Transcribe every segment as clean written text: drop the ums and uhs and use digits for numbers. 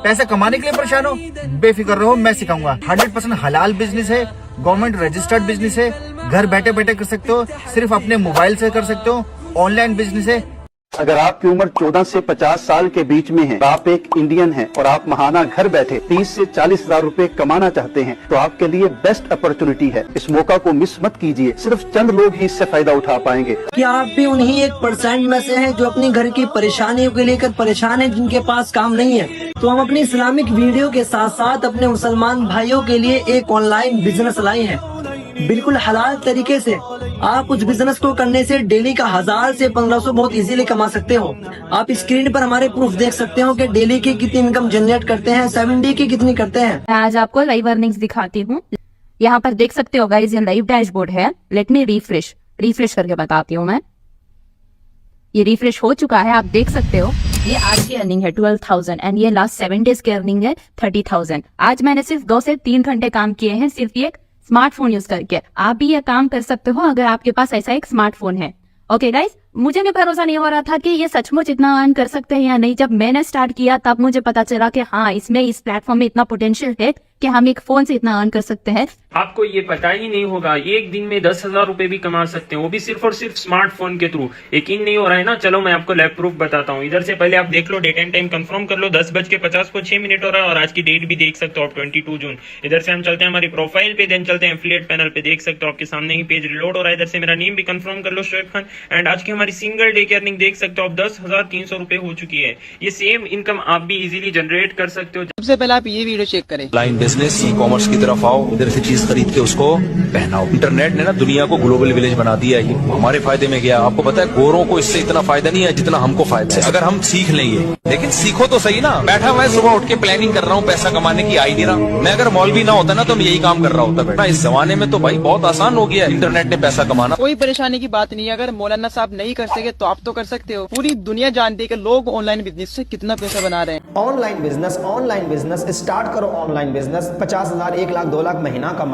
पैसे कमाने के लिए परेशान हो? बेफिक्र रहो, मैं सिखाऊंगा। 100% हलाल बिजनेस है, गवर्नमेंट रजिस्टर्ड बिजनेस है, घर बैठे बैठे कर सकते हो, सिर्फ अपने मोबाइल से कर सकते हो, ऑनलाइन बिजनेस है। अगर आपकी उम्र 14 से 50 साल के बीच में है, आप एक इंडियन हैं और आप महाना घर बैठे 30 से 40 हजार रूपए कमाना चाहते हैं, तो आपके लिए बेस्ट अपॉर्चुनिटी है। इस मौका को मिस मत कीजिए। सिर्फ चंद लोग ही इससे फायदा उठा पाएंगे। क्या आप भी उन्हीं 1% में से हैं जो अपनी घर की परेशानियों को लेकर परेशान हैं, जिनके पास काम नहीं है? तो हम अपनी इस्लामिक वीडियो के साथ साथ अपने मुसलमान भाइयों के लिए एक ऑनलाइन बिजनेस लाए हैं, बिल्कुल हलाल तरीके से। आप उस बिजनेस को करने से डेली का 1000 से 1500 बहुत इजीली कमा सकते हो। आप स्क्रीन पर हमारे प्रूफ देख सकते हो कि डेली की कितनी इनकम जनरेट करते हैं, 7 डे की कितनी करते हैं। मैं आज आपको लाइव अर्निंग्स दिखाती हूँ। यहाँ पर देख सकते हो गाइस, ये लाइव डैशबोर्ड है। लेट मी रिफ्रेश करके बताती हूँ मैं। ये रिफ्रेश हो चुका है, आप देख सकते हो। ये आज की अर्निंग है 12,000 एंड ये लास्ट 7 डेज की अर्निंग है 30,000। आज मैंने सिर्फ 2 से 3 घंटे काम किए हैं, सिर्फ एक स्मार्टफोन यूज करके। आप भी ये काम कर सकते हो अगर आपके पास ऐसा एक स्मार्टफोन है। ओके गाइस, मुझे भी भरोसा नहीं हो रहा था कि ये सचमुच इतना अर्न कर सकते हैं या नहीं। जब मैंने स्टार्ट किया तब मुझे पता चला कि हाँ, इसमें इस प्लेटफॉर्म में इतना पोटेंशियल है कि हम एक फोन से इतना अर्न कर सकते हैं। आपको ये पता ही नहीं होगा, एक दिन में 10,000 रुपए भी कमा सकते हैं, वो भी सिर्फ और सिर्फ स्मार्टफोन के थ्रू। यकीन नहीं हो रहा है ना? चलो मैं आपको लाइव प्रूफ बताता हूँ। इधर से पहले आप देख लो, डेट एंड टाइम कंफर्म कर लो। 10:50 को 6 मिनट हो रहा है और आज की डेट भी देख सकते हो आप, 22 जून। इधर से हम चलते हैं हमारी प्रोफाइल पे, देन चलते हैं एफिलिएट पैनल पे। देख सकते हो आपके सामने ही पेज रिलोड हो रहा है। इधर से मेरा नेम भी कंफर्म कर लो, शोएब खान। एंड आज की हमारी सिंगल डे की अर्निंग देख सकते हो आप, 10,300 रुपए हो चुकी है। ये सेम इनकम आप भी इजीली जनरेट कर सकते हो। सबसे पहले आप ये वीडियो चेक करें। ऑनलाइन बिजनेस, ई कॉमर्स की तरफ आओ, इधर से चीज खरीद के उसको पहनाओ। इंटरनेट ने ना दुनिया को ग्लोबल विलेज बना दिया है। ये हमारे फायदे में गया। आपको पता है गोरों को इससे इतना फायदा नहीं है जितना हमको फायदा है, अगर हम सीख लेंगे। लेकिन सीखो तो सही ना। बैठा मैं सुबह उठ के प्लानिंग कर रहा हूँ, पैसा कमाने की, आई नहीं रहा। मैं अगर मौलवी ना होता ना तो मैं यही काम कर रहा होता बैठा। इस जमाने में तो भाई बहुत आसान हो गया इंटरनेट ने पैसा कमाना। कोई परेशानी की बात नहीं है। अगर मौलाना साहब नहीं कर सके तो आप तो कर सकते हो। पूरी दुनिया जानती है कि लोग ऑनलाइन बिजनेस से कितना पैसा बना रहे हैं। ऑनलाइन बिजनेस स्टार्ट करो। ऑनलाइन बिजनेस 50,000, 1 लाख, 2 लाख महीना कमाओ।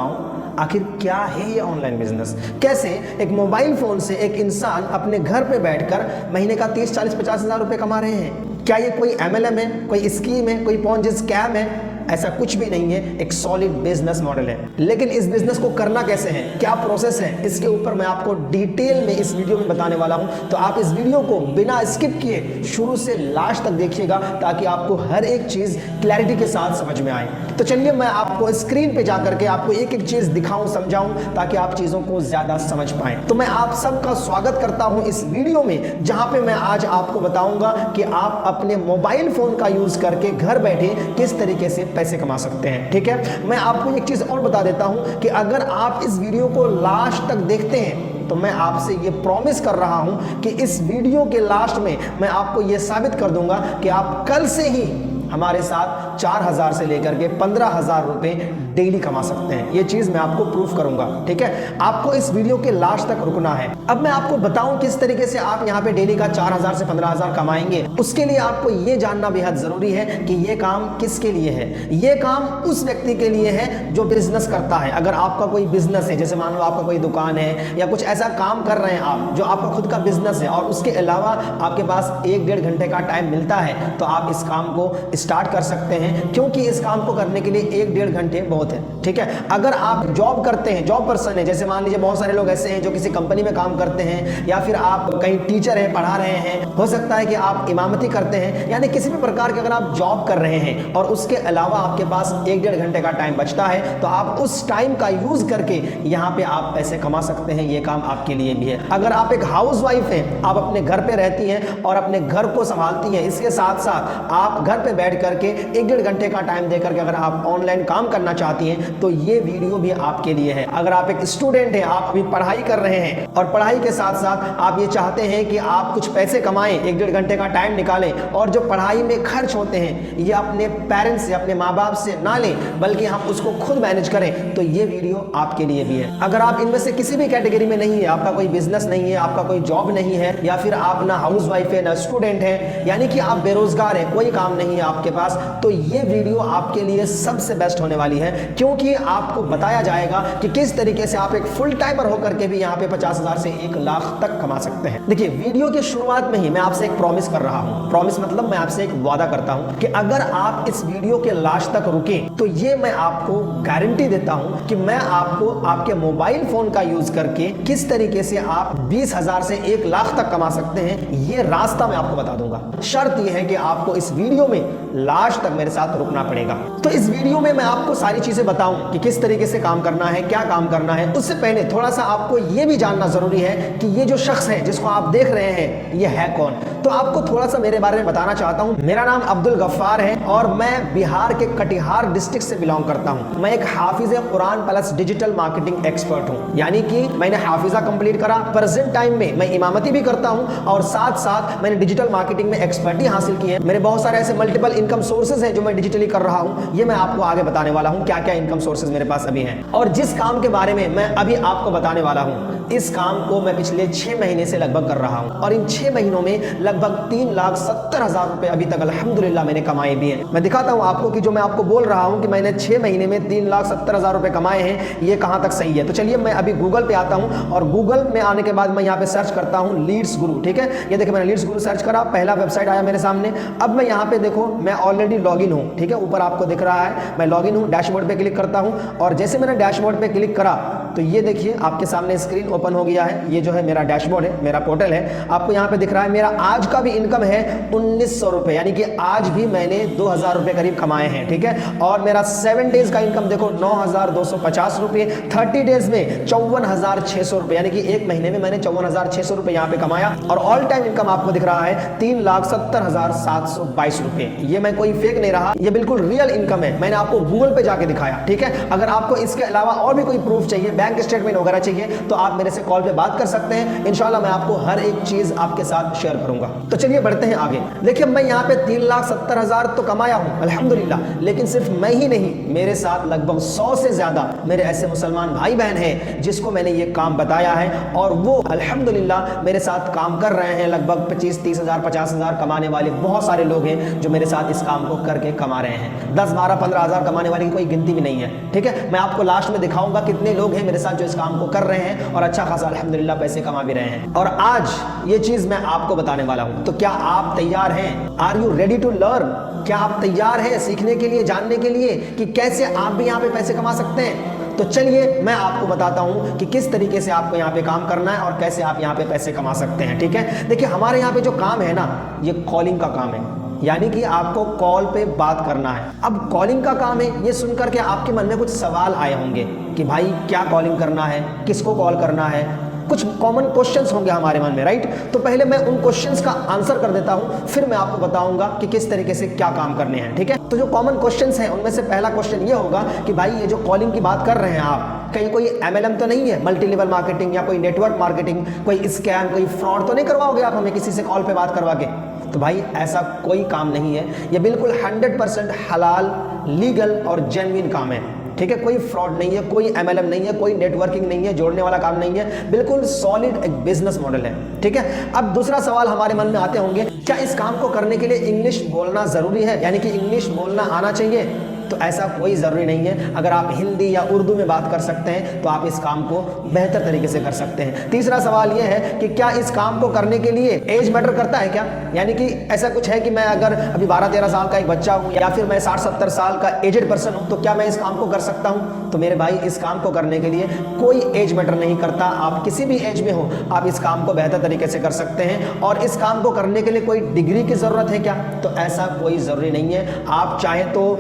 आखिर क्या है ये ऑनलाइन बिजनेस? कैसे एक मोबाइल फोन से एक इंसान अपने घर पे बैठकर महीने का 30, 40, 50 हजार रुपए कमा रहे हैं? क्या ये कोई MLM है, कोई स्कीम है, कोई पॉन्जी स्कैम है? ऐसा कुछ भी नहीं है, एक सॉलिड बिजनेस मॉडल है। लेकिन इस बिजनेस को करना कैसे है, क्या प्रोसेस है, इसके ऊपर मैं आपको डिटेल में इस वीडियो में बताने वाला हूं। तो आप इस वीडियो को बिना स्किप किए शुरू से लास्ट तक देखिएगा, ताकि आपको हर एक चीज क्लैरिटी के साथ समझ में आए। तो चलिए मैं आपको स्क्रीन पे जाकर के आपको एक एक चीज दिखाऊं, समझाऊं, ताकि आप चीजों को ज्यादा समझ पाएं। तो मैं आप सबका स्वागत करता हूं इस वीडियो में, जहां पे मैं आज आपको बताऊंगा कि आप अपने मोबाइल फोन का यूज करके घर बैठे किस तरीके से पैसे कमा सकते हैं। ठीक है, मैं आपको एक चीज और बता देता हूं कि अगर आप इस वीडियो को लास्ट तक देखते हैं तो मैं आपसे ये प्रॉमिस कर रहा हूं कि इस वीडियो के लास्ट में मैं आपको ये साबित कर दूंगा कि आप कल से ही हमारे साथ 4,000 से लेकर के 15,000 रुपए डेली कमा सकते हैं। ये चीज मैं आपको प्रूफ करूंगा। ठीक है, आपको इस वीडियो के लास्ट तक रुकना है। अब मैं आपको बताऊं किस तरीके से आप यहाँ पे डेली का 4,000 से 15,000 कमाएंगे। उसके लिए आपको ये जानना बेहद जरूरी है कि ये काम किसके लिए है। ये काम उस व्यक्ति के लिए है जो बिजनेस करता है। अगर आपका कोई बिजनेस है, जैसे मान लो आपका कोई दुकान है या कुछ ऐसा काम कर रहे हैं आप जो आपका खुद का बिजनेस है, और उसके अलावा आपके पास 1-1.5 घंटे का टाइम मिलता है, तो आप इस काम को स्टार्ट कर सकते हैं, क्योंकि इस काम को करने के लिए 1-1.5 घंटे बहुत है। ठीक है, अगर आप जॉब करते हैं, जॉब पर्सन है, जैसे मान लीजिए बहुत सारे लोग ऐसे हैं जो किसी कंपनी में काम करते हैं, या फिर आप कहीं टीचर हैं, पढ़ा रहे हैं, हो सकता है कि आप इमामती करते हैं, यानी किसी भी प्रकार के अगर आप जॉब कर रहे हैं और उसके अलावा आपके पास 1-1.5 घंटे का टाइम बचता है, तो आप उस टाइम का यूज करके यहाँ पे आप पैसे कमा सकते हैं। ये काम आपके लिए भी है। अगर आप एक हाउस वाइफ हैं, आप अपने घर पे रहती हैं और अपने घर को संभालती हैं, इसके साथ साथ आप घर पे बैठ करके 1-1.5 घंटे का टाइम देकर के अगर आप ऑनलाइन काम करना चाहती हैं, तो ये वीडियो भी आपके लिए है। अगर आप एक स्टूडेंट हैं, आप अभी पढ़ाई कर रहे हैं और पढ़ाई के साथ साथ आप ये चाहते हैं कि आप कुछ पैसे कमाएं, 1-1.5 घंटे का टाइम निकालें, और जो पढ़ाई में खर्च होते हैं ये अपने पेरेंट्स से, अपने माँ बाप से ना लें, बल्कि हम उसको खुद मैनेज करें, तो ये वीडियो आपके लिए भी है। अगर आप इनमें से किसी भी कैटेगरी में नहीं है, आपका कोई बिजनेस नहीं है, आपका कोई जॉब नहीं है, या फिर आप ना हाउस वाइफ है ना स्टूडेंट है, यानी कि आप बेरोजगार हैं, कोई काम नहीं है, आपके पास, तो ये वीडियो आपके लिए सबसे बेस्ट होने वाली है, क्योंकि आपको बताया जाएगा कि किस तरीके से आप एक फुल टाइमर होकर के भी यहाँ पे 50,000 से 1 लाख तक कमा सकते हैं। देखिए, वीडियो के शुरुआत में ही मैं आपसे एक प्रॉमिस कर रहा हूँ। प्रॉमिस मतलब मैं आपसे एक वादा करता हूँ कि अगर आप इस वीडियो के लास्ट तक रुके तो ये मैं आपको गारंटी देता हूँ कि मैं आपको आपके मोबाइल फोन का यूज करके किस तरीके से आप 20,000 से 1 लाख तक कमा सकते हैं, ये रास्ता मैं आपको बता दूंगा। शर्त यह है कि आपको इस वीडियो में लास्ट तक मेरे साथ रुकना पड़ेगा। तो इस वीडियो में मैं आपको सारी चीजें बताऊं कि किस तरीके से काम करना है, क्या काम करना है। उससे पहले थोड़ा सा आपको यह भी जानना जरूरी है कि ये जो शख्स है जिसको आप देख रहे हैं ये है कौन। तो आपको थोड़ा सा मेरे बारे में बताना चाहता हूं। मेरा नाम अब्दुल गफ्फार है और मैं बिहार के कटिहार डिस्ट्रिक्ट से बिलोंग करता हूं। मैं एक हाफिज Quran plus digital marketing expert हूं, यानी कि मैंने हाफिजा कंप्लीट करा। प्रेजेंट टाइम में मैं इमामती भी करता हूं और साथ साथ मैंने डिजिटल मार्केटिंग में एक्सपर्टी हासिल की है। मेरे बहुत सारे ऐसे मल्टीपल इनकम सोर्सेज हैं जो मैं डिजिटली कर रहा हूं। ये मैं आपको आगे बताने वाला हूं क्या क्या इनकम सोर्सेज मेरे पास अभी हैं। और जिस काम के बारे में मैं अभी आपको बताने वाला हूं, इस काम को मैं पिछले 6 महीने से लगभग कर रहा हूं और इन 6 महीनों में लगभग 3,70,000 रुपए अभी तक अल्हम्दुलिल्लाह मैंने कमाए भी हैं। मैं दिखाता हूं आपको कि जो मैं आपको बोल रहा हूं कि मैंने 6 महीने में 3,70,000 रुपए कमाए हैं, ये कहां तक सही है। तो चलिए मैं अभी गूगल पे आता हूं और गूगल में आने के बाद मैं यहाँ पे सर्च करता हूं लीड्स गुरु। ठीक है, ये देखिए मैंने लीड्स गुरु सर्च करा, पहला वेबसाइट आया मेरे सामने। अब मैं यहाँ पे देखो मैं ऑलरेडी लॉगिन हूँ। ठीक है, ऊपर आपको दिख रहा है मैं लॉगिन हूँ। डैशबोर्ड पे क्लिक करता हूँ और जैसे मैंने डैशबोर्ड पे क्लिक करा तो ये देखिए आपके सामने स्क्रीन ओपन हो गया है। ये जो है मेरा डैशबोर्ड है, मेरा पोर्टल है। आपको यहाँ पे दिख रहा है मेरा आज का भी इनकम है 1,900 रुपए, यानी कि आज भी मैंने 2,000 रुपए करीब कमाए हैं। ठीक है, और मेरा 7 डेज का इनकम देखो 9,250 रुपए, 30 डेज में 54,600 रुपए, यानी कि एक महीने में मैंने 54,600 रुपए यहाँ पे कमाया। और ऑल टाइम इनकम आपको दिख रहा है 3,70,722 रुपए। ये मैं कोई फेक नहीं रहा, ये बिल्कुल रियल इनकम है, मैंने आपको गूगल पे जाके दिखाया। ठीक है, अगर आपको इसके अलावा और भी कोई प्रूफ चाहिए, बैंक स्टेटमेंट वगैरह चाहिए, तो आप मेरे से कॉल पे बात कर सकते हैं। इंशाल्लाह मैं आपको हर एक चीज आपके साथ शेयर करूंगा। तो चलिए बढ़ते हैं आगे। देखिए मैं यहाँ पे 3,70,000 तो कमाया हूँ अल्हम्दुलिल्लाह, लेकिन सिर्फ मैं ही नहीं, मेरे साथ लगभग 100 से ज्यादा मेरे ऐसे मुसलमान भाई बहन हैं जिसको मैंने ये काम बताया है और वो अल्हम्दुलिल्लाह मेरे साथ काम कर रहे हैं। लगभग 25-30,000 50,000 कमाने वाले बहुत सारे लोग हैं जो मेरे साथ इस काम को करके कमा रहे हैं। 10-12-15,000 कमाने वाले की कोई गिनती भी नहीं है। ठीक है, मैं आपको लास्ट में दिखाऊंगा कितने लोग हैं मेरे साथ जो इस काम को कर रहे हैं और अच्छा खासा अल्हम्दुलिल्लाह पैसे कमा भी रहे हैं। और आज ये चीज मैं आपको बताने वाला हूं, तो क्या आप तैयार हैं? Are you ready to learn? क्या आप तैयार हैं सीखने के लिए, जानने के लिए कि कैसे आप भी यहाँ पे पैसे कमा सकते हैं? तो चलिए मैं आपको बताता हूं कि किस तरीके से आपको यहाँ पे काम करना है और कैसे आप यहाँ पे पैसे कमा सकते हैं। ठीक है, देखिए हमारे यहाँ पे जो काम है ना, ये कॉलिंग का काम है, यानी कि आपको कॉल पे बात करना है। अब कॉलिंग का काम है, ये सुनकर के आपके मन में कुछ सवाल आए होंगे कि भाई क्या कॉलिंग करना है, किसको कॉल करना है, कुछ कॉमन क्वेश्चंस होंगे हमारे मन में, राइट। तो पहले मैं उन क्वेश्चंस का आंसर कर देता हूं, फिर मैं आपको बताऊंगा कि किस तरीके से क्या काम करने हैं। ठीक है, तो जो कॉमन क्वेश्चंस हैं उनमें से पहला क्वेश्चन ये होगा कि भाई ये जो कॉलिंग की बात कर रहे हैं आप, कहीं कोई MLM तो नहीं है, मल्टी लेवल मार्केटिंग या कोई नेटवर्क मार्केटिंग, कोई स्कैम, कोई फ्रॉड तो नहीं करवाओगे आप हमें किसी से कॉल पे बात करवा के? तो भाई ऐसा कोई काम नहीं है, ये बिल्कुल 100% हलाल, लीगल और जेन्युइन काम है। ठीक है, कोई फ्रॉड नहीं है, कोई MLM नहीं है, कोई नेटवर्किंग नहीं है, जोड़ने वाला काम नहीं है, बिल्कुल सॉलिड एक बिजनेस मॉडल है। ठीक है, अब दूसरा सवाल हमारे मन में आते होंगे, क्या इस काम को करने के लिए इंग्लिश बोलना जरूरी है, यानी कि इंग्लिश बोलना आना चाहिए? तो ऐसा कोई ज़रूरी नहीं है। अगर आप हिंदी या उर्दू में बात कर सकते हैं तो आप इस काम को बेहतर तरीके से कर सकते हैं। तीसरा सवाल यह है कि क्या इस काम को करने के लिए एज मैटर करता है क्या, यानी कि ऐसा कुछ है कि मैं अगर अभी 12-13 साल का एक बच्चा हूँ या फिर मैं 60-70 साल का एजेड पर्सन हूँ तो क्या मैं इस काम को कर सकता हूँ? तो मेरे भाई इस काम को करने के लिए कोई एज मैटर नहीं करता। आप किसी भी एज में हो आप इस काम को बेहतर तरीके से कर सकते हैं। और इस काम को करने के लिए कोई डिग्री की ज़रूरत है क्या? तो ऐसा कोई ज़रूरी नहीं है। आप चाहें तो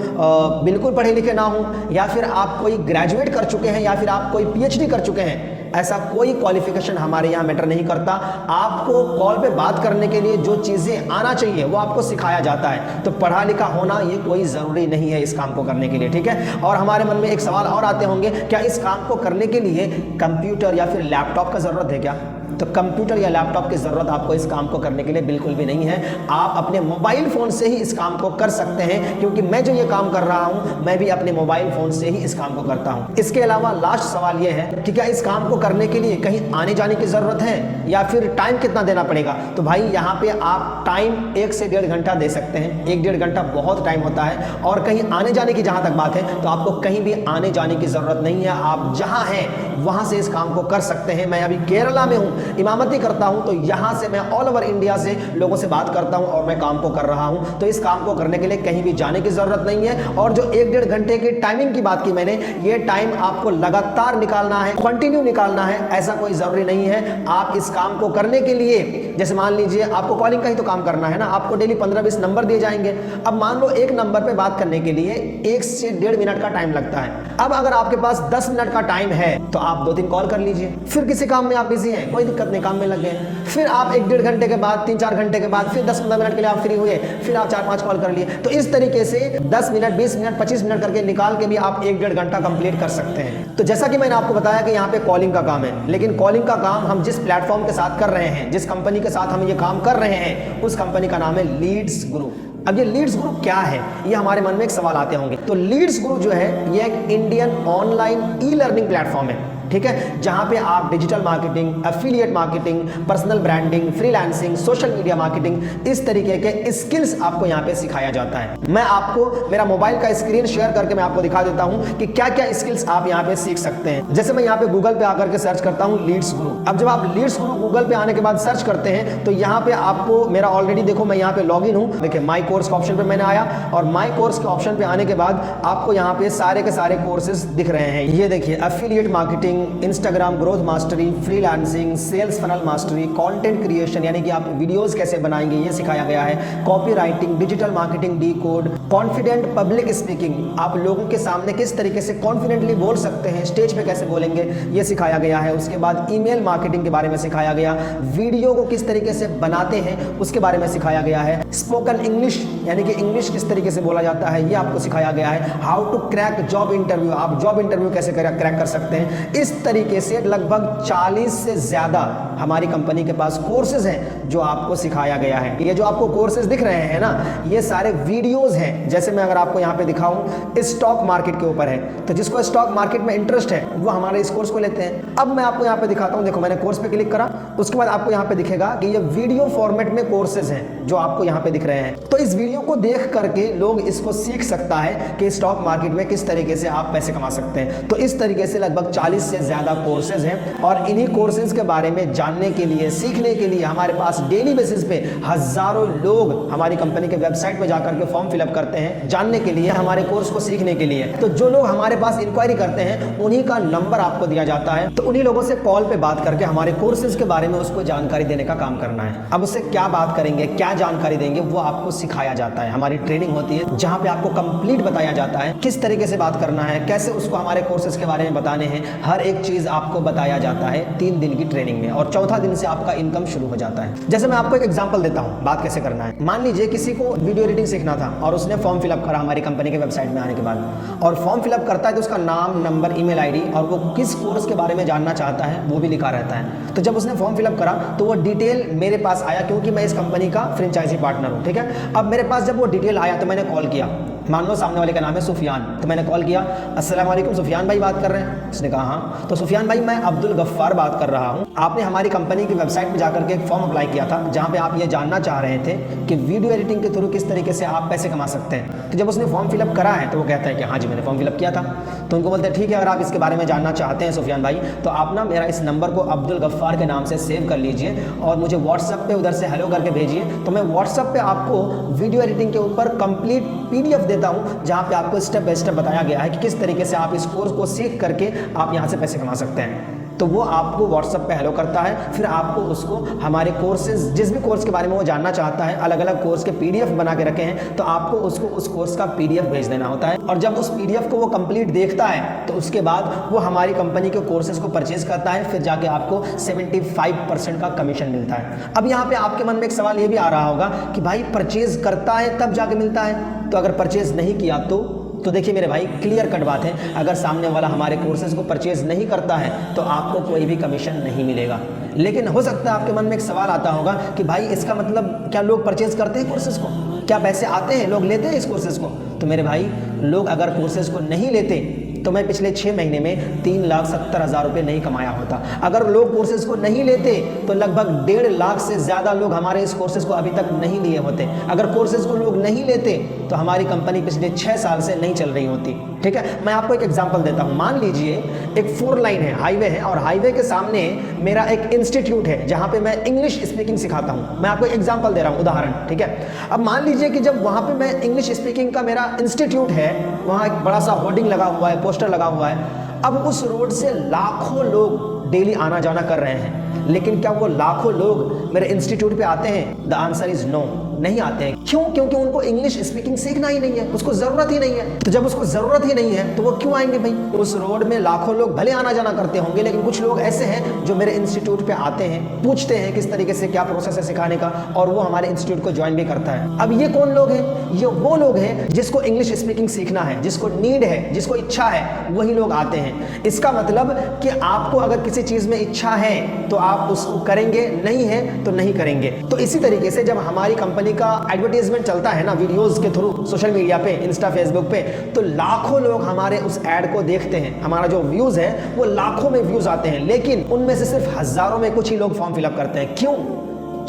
बिल्कुल पढ़े लिखे ना हो, या फिर आप कोई ग्रेजुएट कर चुके हैं, या फिर आप कोई PhD कर चुके हैं, ऐसा कोई क्वालिफिकेशन हमारे यहाँ मैटर नहीं करता। आपको कॉल पे बात करने के लिए जो चीज़ें आना चाहिए वो आपको सिखाया जाता है। तो पढ़ा लिखा होना ये कोई ज़रूरी नहीं है इस काम को करने के लिए। ठीक है, और हमारे मन में एक सवाल और आते होंगे, क्या इस काम को करने के लिए कंप्यूटर या फिर लैपटॉप का ज़रूरत है क्या? तो कंप्यूटर या लैपटॉप की ज़रूरत आपको इस काम को करने के लिए बिल्कुल भी नहीं है। आप अपने मोबाइल फ़ोन से ही इस काम को कर सकते हैं, क्योंकि मैं जो ये काम कर रहा हूँ मैं भी अपने मोबाइल फ़ोन से ही इस काम को करता हूँ। इसके अलावा लास्ट सवाल ये है कि क्या इस काम को करने के लिए कहीं आने जाने की ज़रूरत है या फिर टाइम कितना देना पड़ेगा? तो भाई यहाँ पे आप टाइम 1 से 1.5 घंटा दे सकते हैं। 1-1.5 घंटा बहुत टाइम होता है। और कहीं आने जाने की जहाँ तक बात है तो आपको कहीं भी आने जाने की ज़रूरत नहीं है। आप जहाँ हैं वहाँ से इस काम को कर सकते हैं। मैं अभी केरला में हूँ, इमामती करता हूँ, तो यहाँ से मैं ऑल ओवर इंडिया से लोगों से बात करता हूँ और मैं काम को कर रहा हूँ। तो इस काम को करने के लिए कहीं भी जाने की ज़रूरत नहीं है। और जो 1-1.5 घंटे की टाइमिंग की बात की मैंने, ये टाइम आपको लगातार निकालना है, कंटिन्यू निकालना है, ऐसा कोई ज़रूरी नहीं है। आप इस काम को करने के लिए, जैसे मान लीजिए आपको कॉलिंग का ही तो काम करना है ना, आपको डेली 15-20 नंबर दिए जाएंगे। अब मान लो एक नंबर पे बात करने के लिए 1 से 1.5 मिनट का टाइम लगता है। अब अगर आपके पास 10 मिनट का टाइम है तो आप 2-3 कॉल कर लीजिए। फिर किसी काम में आप बिजी हैं, कोई दिक्कत नहीं, काम में लग गए। फिर आप 1-1.5 घंटे के बाद, 3-4 घंटे के बाद फिर 10-15 मिनट के लिए आप फ्री हुए, फिर आप 4-5 कॉल कर लिए। तो इस तरीके से 10 मिनट, 20 मिनट, 25 मिनट करके निकाल के भी आप 1-1.5 घंटा कंप्लीट कर सकते हैं। तो जैसा कि मैंने आपको बताया कि यहाँ पे कॉलिंग का काम है, लेकिन कॉलिंग का काम हम जिस प्लेटफॉर्म के साथ कर रहे हैं, जिस कंपनी के साथ हम ये काम कर रहे हैं, उस कंपनी का नाम है लीड्स ग्रुप। अब ये लीड्स ग्रुप क्या है, ये हमारे मन में एक सवाल आते होंगे। तो लीड्स ग्रुप जो है ये एक Indian online e learning platform है, ठीक है, जहां पे आप digital marketing, affiliate marketing, personal branding, freelancing, social media marketing, इस तरीके के स्किल्स आपको यहाँ पे सिखाया जाता है। मैं आपको मेरा मोबाइल का स्क्रीन शेयर करके मैं आपको दिखा देता हूँ कि क्या क्या स्किल्स आप यहाँ पे सीख सकते हैं। जैसे मैं यहाँ पे गूगल पे आकर के सर्च करता हूँ लीड्स ग्रुप। अब जब आप लीड्स ग्रुप गूगल पे आने के बाद सर्च करते हैं तो यहाँ पे आपको मेरा ऑलरेडी देखो मैं यहाँ पे लॉग इन हूँ। देखिए माई कोर्स के ऑप्शन पे मैंने आया और माई कोर्स के ऑप्शन पे आने के बाद आपको यहाँ पे सारे के सारे कोर्सेज दिख रहे हैं। ये देखिए affiliate marketing, Instagram growth mastery, freelancing, sales funnel mastery, content creation यानी कि आप वीडियोस कैसे बनाएंगे ये सिखाया गया है, copy writing, digital marketing D code, confident public speaking, आप लोगों के सामने किस तरीके से कॉन्फिडेंटली बोल सकते हैं, स्टेज पे कैसे बोलेंगे ये सिखाया गया है। उसके बाद ईमेल मार्केटिंग के बारे में सिखाया गया, वीडियो को किस तरीके से बनाते हैं उसके बारे में सिखाया गया है, स्पोकन इंग्लिश यानी कि इंग्लिश किस तरीके से बोला जाता है ये आपको सिखाया गया है, how to crack job interview, आप जॉब इंटरव्यू कैसे क्रैक कर सकते हैं। इस तरीके से लगभग 40 से ज्यादा हमारी कंपनी के पास कोर्सेज हैं जो आपको सिखाया गया है। ये जो आपको कोर्सेज दिख रहे हैं ना, ये सारे वीडियोस हैं। जैसे मैं अगर आपको यहाँ पे दिखाऊं, स्टॉक मार्केट के ऊपर है, तो जिसको स्टॉक मार्केट में इंटरेस्ट है वो हमारे इस कोर्स को लेते हैं। अब मैं आपको यहाँ पे दिखाता हूँ, देखो मैंने कोर्स पे क्लिक करा, उसके बाद आपको यहाँ पे दिखेगा कि ये वीडियो फॉर्मेट में कोर्सेज हैं जो आपको यहाँ पे दिख रहे हैं। तो इस वीडियो को देख करके लोग इसको सीख सकता है कि स्टॉक मार्केट में किस तरीके से आप पैसे कमा सकते हैं। तो इस तरीके से लगभग 40 से ज्यादा कोर्सेज हैं और इन्हीं कोर्सेज के बारे में जानने के लिए, सीखने के लिए हमारे पास डेली बेसिस पे हजारों लोग हमारी कंपनी के वेबसाइट पे जाकर के फॉर्म फिलअप करते हैं जानने के लिए, हमारे कोर्स को सीखने के लिए। तो जो लोग हमारे पास इंक्वायरी करते हैं उन्हीं का नंबर आपको दिया जाता है, तो उन्हीं लोगों से कॉल पे बात करके हमारे कोर्सेज के बारे में उसको जानकारी देने का काम करना है। अब उससे क्या बात करेंगे, क्या जानकारी देंगे, वो आपको सिखाया जाता है। हमारी ट्रेनिंग होती है जहां पे आपको कंप्लीट बताया जाता है किस तरीके से बात करना है, कैसे उसको हमारे कोर्सेज के बारे में बताने हैं, हर एक चीज आपको बताया जाता है 3 दिन की ट्रेनिंग में, और चौथा दिन से आपका इनकम शुरू हो जाता है। जैसे मैं आपको एक एग्जांपल देता हूं बात कैसे करना है। मान लीजिए किसी को वीडियो एडिटिंग सीखना था और उसने फॉर्म फिलअप करा हमारी कंपनी के वेबसाइट में आने के बाद, और फॉर्म फिलअप करता है तो उसका नाम, नंबर, ईमेल आईडी और वो किस कोर्स के बारे में जानना चाहता है वो भी लिखा रहता है। तो जब उसने फॉर्म फिलअप करा तो वो डिटेल मेरे पास आया, क्योंकि मैं इस कंपनी का फ्रेंचाइजी पार्टनर हूं, ठीक है। अब मेरे पास जब वो डिटेल आया तो मैंने कॉल किया, मान लो सामने वाले का नाम है सुफियान, तो मैंने कॉल किया, अस्सलाम वालेकुम सुफियान भाई बात कर रहे हैं? उसने कहा हाँ। तो सुफियान भाई मैं अब्दुल गफ्फार बात कर रहा हूँ, आपने हमारी कंपनी की वेबसाइट पे जाकर के एक फॉर्म अप्लाई किया था जहाँ पे आप ये जानना चाह रहे थे कि वीडियो एडिटिंग के थ्रू किस तरीके से आप पैसे कमा सकते हैं। तो जब उसने फॉर्म फिलअप करा है तो वो कहता है कि हाँ जी मैंने फॉर्म फिलअप किया था। तो उनको बोलते हैं ठीक है, अगर आप इसके बारे में जानना चाहते हैं सुफियान भाई तो आप ना मेरा इस नंबर को अब्दुल गफ्फार के नाम से सेव कर लीजिए और मुझे व्हाट्सएप पे उधर से हेलो करके भेजिए, तो मैं व्हाट्सएप पे आपको वीडियो एडिटिंग के ऊपर कंप्लीट PDF देता हूँ जहाँ पे आपको स्टेप बाय स्टेप बताया गया है कि किस तरीके से आप इस कोर्स को सीख करके आप यहाँ से पैसे कमा सकते हैं। तो वो आपको व्हाट्सएप पे हेलो करता है, फिर आपको उसको हमारे कोर्सेज, जिस भी कोर्स के बारे में वो जानना चाहता है, अलग अलग कोर्स के PDF बना के रखे हैं, तो आपको उसको उस कोर्स का PDF भेज देना होता है। और जब उस PDF को वो कंप्लीट देखता है तो उसके बाद वो हमारी कंपनी के कोर्सेज को परचेज करता है, फिर जाके आपको 75% का कमीशन मिलता है। अब यहाँ पे आपके मन में एक सवाल ये भी आ रहा होगा कि भाई परचेज करता है तब जाके मिलता है, तो अगर परचेज नहीं किया तो तो देखिए मेरे भाई, क्लियर कट बात है, अगर सामने वाला हमारे कोर्सेज को परचेज नहीं करता है तो आपको कोई भी कमीशन नहीं मिलेगा। लेकिन हो सकता है आपके मन में एक सवाल आता होगा कि भाई इसका मतलब क्या लोग परचेज करते हैं कोर्सेज को, क्या पैसे आते हैं, लोग लेते हैं इस कोर्सेज को? तो मेरे भाई, लोग अगर कोर्सेज को नहीं लेते तो मैं पिछले 6 महीने में 3,70,000 रुपये नहीं कमाया होता। अगर लोग कोर्सेज को नहीं लेते तो लगभग 1.5 लाख से ज़्यादा लोग हमारे इस कोर्सेज को अभी तक नहीं लिए होते। अगर कोर्सेज को लोग नहीं लेते तो हमारी कंपनी पिछले 6 साल से नहीं चल रही होती। ठीक है, मैं आपको एक एग्जांपल देता हूँ। मान लीजिए एक 4 लाइन है, हाईवे है, और हाईवे के सामने मेरा एक इंस्टीट्यूट है जहाँ पे मैं इंग्लिश स्पीकिंग सिखाता हूँ। मैं आपको एग्जाम्पल दे रहा हूँ, उदाहरण। ठीक है, अब मान लीजिए कि जब वहाँ पे मैं इंग्लिश स्पीकिंग का मेरा इंस्टीट्यूट है, वहाँ एक बड़ा सा होर्डिंग लगा हुआ है, पोस्टर लगा हुआ है। अब उस रोड से लाखों लोग डेली आना जाना कर रहे हैं, लेकिन क्या वो लाखों लोग मेरे इंस्टीट्यूट पे आते हैं? द आंसर इज नो, नहीं आते हैं। क्यों? क्योंकि उनको इंग्लिश स्पीकिंग सीखना ही नहीं है, उसको जरूरत ही नहीं है। तो जब उसको जरूरत ही नहीं है तो वो क्यों आएंगे भाई? उस रोड में लाखों लोग भले आना जाना करते होंगे, लेकिन कुछ लोग ऐसे हैं जो मेरे इंस्टीट्यूट पे आते हैं, पूछते हैं किस तरीके से क्या प्रोसेस है सिखाने का, और वो हमारे इंस्टीट्यूट को ज्वाइन भी करता है। अब ये कौन लोग हैं? ये वो लोग हैं जिसको इंग्लिश स्पीकिंग सीखना है, जिसको नीड है, जिसको इच्छा है, वही लोग आते हैं। इसका मतलब कि आपको अगर किसी चीज में इच्छा है तो आप उसको करेंगे, नहीं है तो नहीं करेंगे। तो इसी तरीके से जब हमारी कंपनी का एडवर्टाइजमेंट चलता है ना वीडियोस के थ्रू सोशल मीडिया पे, इंस्टा, फेसबुक पे, तो लाखों लोग हमारे उस ऐड को देखते हैं। हमारा जो व्यूज है वो लाखों में व्यूज आते हैं, लेकिन उनमें से सिर्फ हजारों में कुछ ही लोग फॉर्म फिलअप करते हैं। क्यों?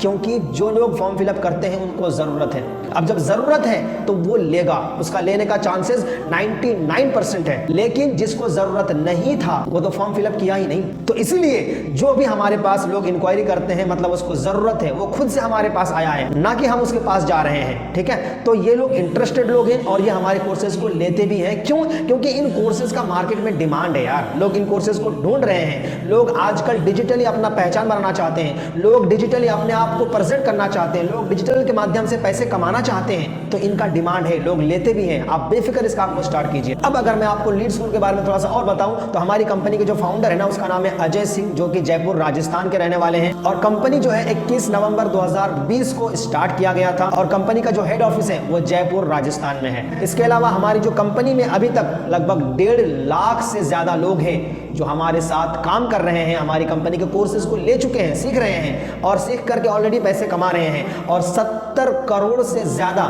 क्योंकि जो लोग फॉर्म फिलअप करते हैं उनको जरूरत है। अब जब जरूरत है तो वो लेगा, उसका लेने का चांसेस 99% है। लेकिन जिसको जरूरत नहीं था वो तो फॉर्म फिलअप किया ही नहीं। तो इसलिए जो भी हमारे पास लोग इंक्वायरी करते हैं, मतलब उसको जरूरत है, वो खुद से हमारे पास आया है, ना कि हम उसके पास जा रहे हैं। ठीक है, तो ये लोग इंटरेस्टेड लोग हैं और ये हमारे कोर्सेज को लेते भी हैं। क्यों? क्योंकि इन कोर्सेज का मार्केट में डिमांड है यार, लोग इन कोर्सेज को ढूंढ रहे हैं। लोग आजकल डिजिटली अपना पहचान बनाना चाहते हैं, लोग डिजिटली अपने आप को प्रेजेंट करना चाहते हैं, लोग डिजिटल के माध्यम से पैसे कमाना चाहते हैं। तो इनका डिमांड है, लोग लेते भी हैं। आप बेफिक्र इस काम को स्टार्ट कीजिए। अब अगर मैं आपको लीड स्कूल के बारे में थोड़ा सा और बताऊं तो हमारी कंपनी के जो फाउंडर है ना, उसका नाम है अजय सिंह, जो कि जयपुर राजस्थान के रहने वाले हैं। और कंपनी जो है 21 नवंबर 2020 को स्टार्ट किया गया था और कंपनी का जो हेड ऑफिस है वो जयपुर राजस्थान में है। इसके अलावा हमारी जो कंपनी में अभी तक लगभग 1.5 लाख से ज्यादा लोग हैं जो हमारे साथ काम कर रहे हैं, हमारी कंपनी के कोर्सेज को ले चुके हैं, सीख रहे हैं और सीख करके ऑलरेडी पैसे कमा रहे हैं। और 70 करोड़ से ज्यादा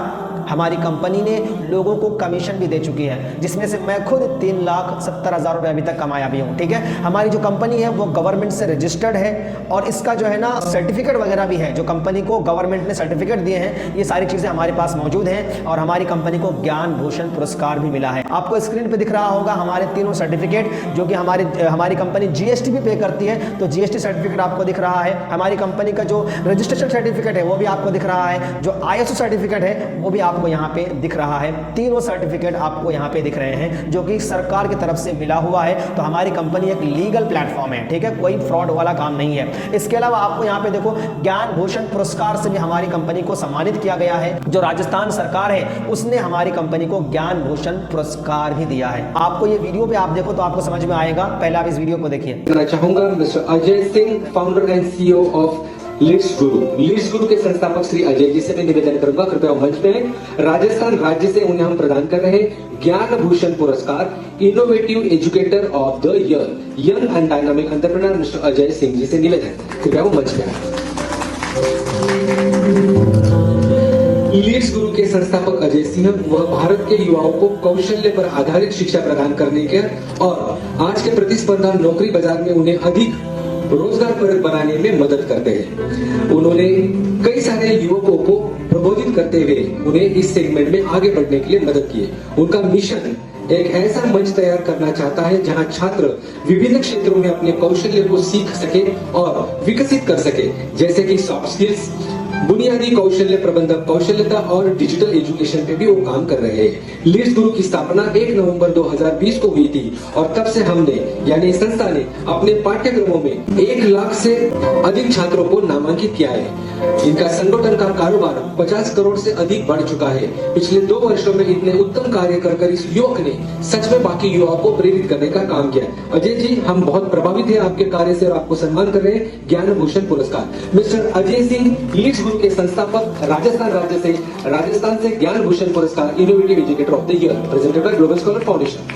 हमारी कंपनी ने लोगों को कमीशन भी दे चुकी है, जिसमें से मैं खुद 3,70,000 रुपए अभी तक कमाया भी हूँ। ठीक है, हमारी जो कंपनी है वो गवर्नमेंट से रजिस्टर्ड है और इसका जो है ना सर्टिफिकेट वगैरह भी है, जो कंपनी को गवर्नमेंट ने सर्टिफिकट दिए हैं, ये सारी चीजें हमारे पास मौजूद हैं। और हमारी कंपनी को ज्ञान भूषण पुरस्कार भी मिला है। आपको स्क्रीन पे दिख रहा होगा हमारे तीनों सर्टिफिकेट, जो कि हमारी कंपनी जीएसटी भी पे करती है, तो जीएसटी सर्टिफिकेट आपको दिख रहा है। हमारी कंपनी का जो रजिस्ट्रेशन सर्टिफिकेट है वो भी आपको दिख रहा है, जो ISO सर्टिफिकेट है वो भी आपको यहाँ पे दिख रहा है। तीनों सर्टिफिकेट आपको यहाँ पे दिख रहे हैं, जो कि सरकार की तरफ से मिला हुआ है। तो हमारी कंपनी एक लीगल प्लेटफॉर्म है। ठीक है, कोई फ्रॉड वाला काम नहीं है। इसके अलावा आपको यहाँ पे देखो ज्ञान भूषण पुरस्कार से भी हमारी कंपनी को सम्मानित किया गया है। जो राजस्थान सरकार है उसने हमारी कंपनी को ज्ञान भूषण पुरस्कार भी दिया है। आपको ये वीडियो पे आप देखो तो आपको समझ में आएगा। पहले आप इस वीडियो को देखिए। मैं चाहूंगा mister Ajay Singh, founder and CEO of Leads Guru. Leads Guru के संस्थापक श्री अजय जी से मैं निवेदन करूंगा, कृपया मंच पे राजस्थान राज्य से उन्हें हम प्रदान कर रहे हैं Gyan Bhushan Puraskar innovative educator of the year young and dynamic entrepreneur mister Ajay Singh ji से निवेदन, कृपया वो मंच पे आए। लीड्स गुरु के संस्थापक अजय सिंह वह भारत के युवाओं को कौशल्य पर आधारित शिक्षा प्रदान करने के और आज के प्रतिस्पर्धा नौकरी बाजार में उन्हें अधिक रोजगार परक बनाने में मदद करते हैं। उन्होंने कई सारे युवकों को प्रबोधित करते हुए उन्हें इस सेगमेंट में आगे बढ़ने के लिए मदद की। उनका मिशन एक ऐसा मंच तैयार करना चाहता है जहां छात्र विभिन्न क्षेत्रों में अपने कौशल्य को सीख सके और विकसित कर सके, जैसे कि सॉफ्ट स्किल्स, बुनियादी कौशल्य प्रबंधक कौशल्यता और डिजिटल एजुकेशन पे भी वो काम कर रहे हैं। लीड्स गुरु की स्थापना 1 नवंबर 2020 को हुई थी और तब से हमने यानी संस्था ने अपने पाठ्यक्रमों में 1 लाख से अधिक छात्रों को नामांकित किया है। इनका संगठन का कारोबार 50 करोड़ से अधिक बढ़ चुका है। पिछले 2 वर्षों में इतने उत्तम कार्य कर इस युवक ने सच में बाकी युवाओं को प्रेरित करने का काम किया। अजय जी, हम बहुत प्रभावित हैं आपके कार्य से और आपको सम्मान कर रहे हैं Gyan Bhushan Puraskar. Mister Ajay Singh Leads group के संस्थापक, राजस्थान से Gyan Bhushan Puraskar innovative educator of the year presented by global scholar foundation.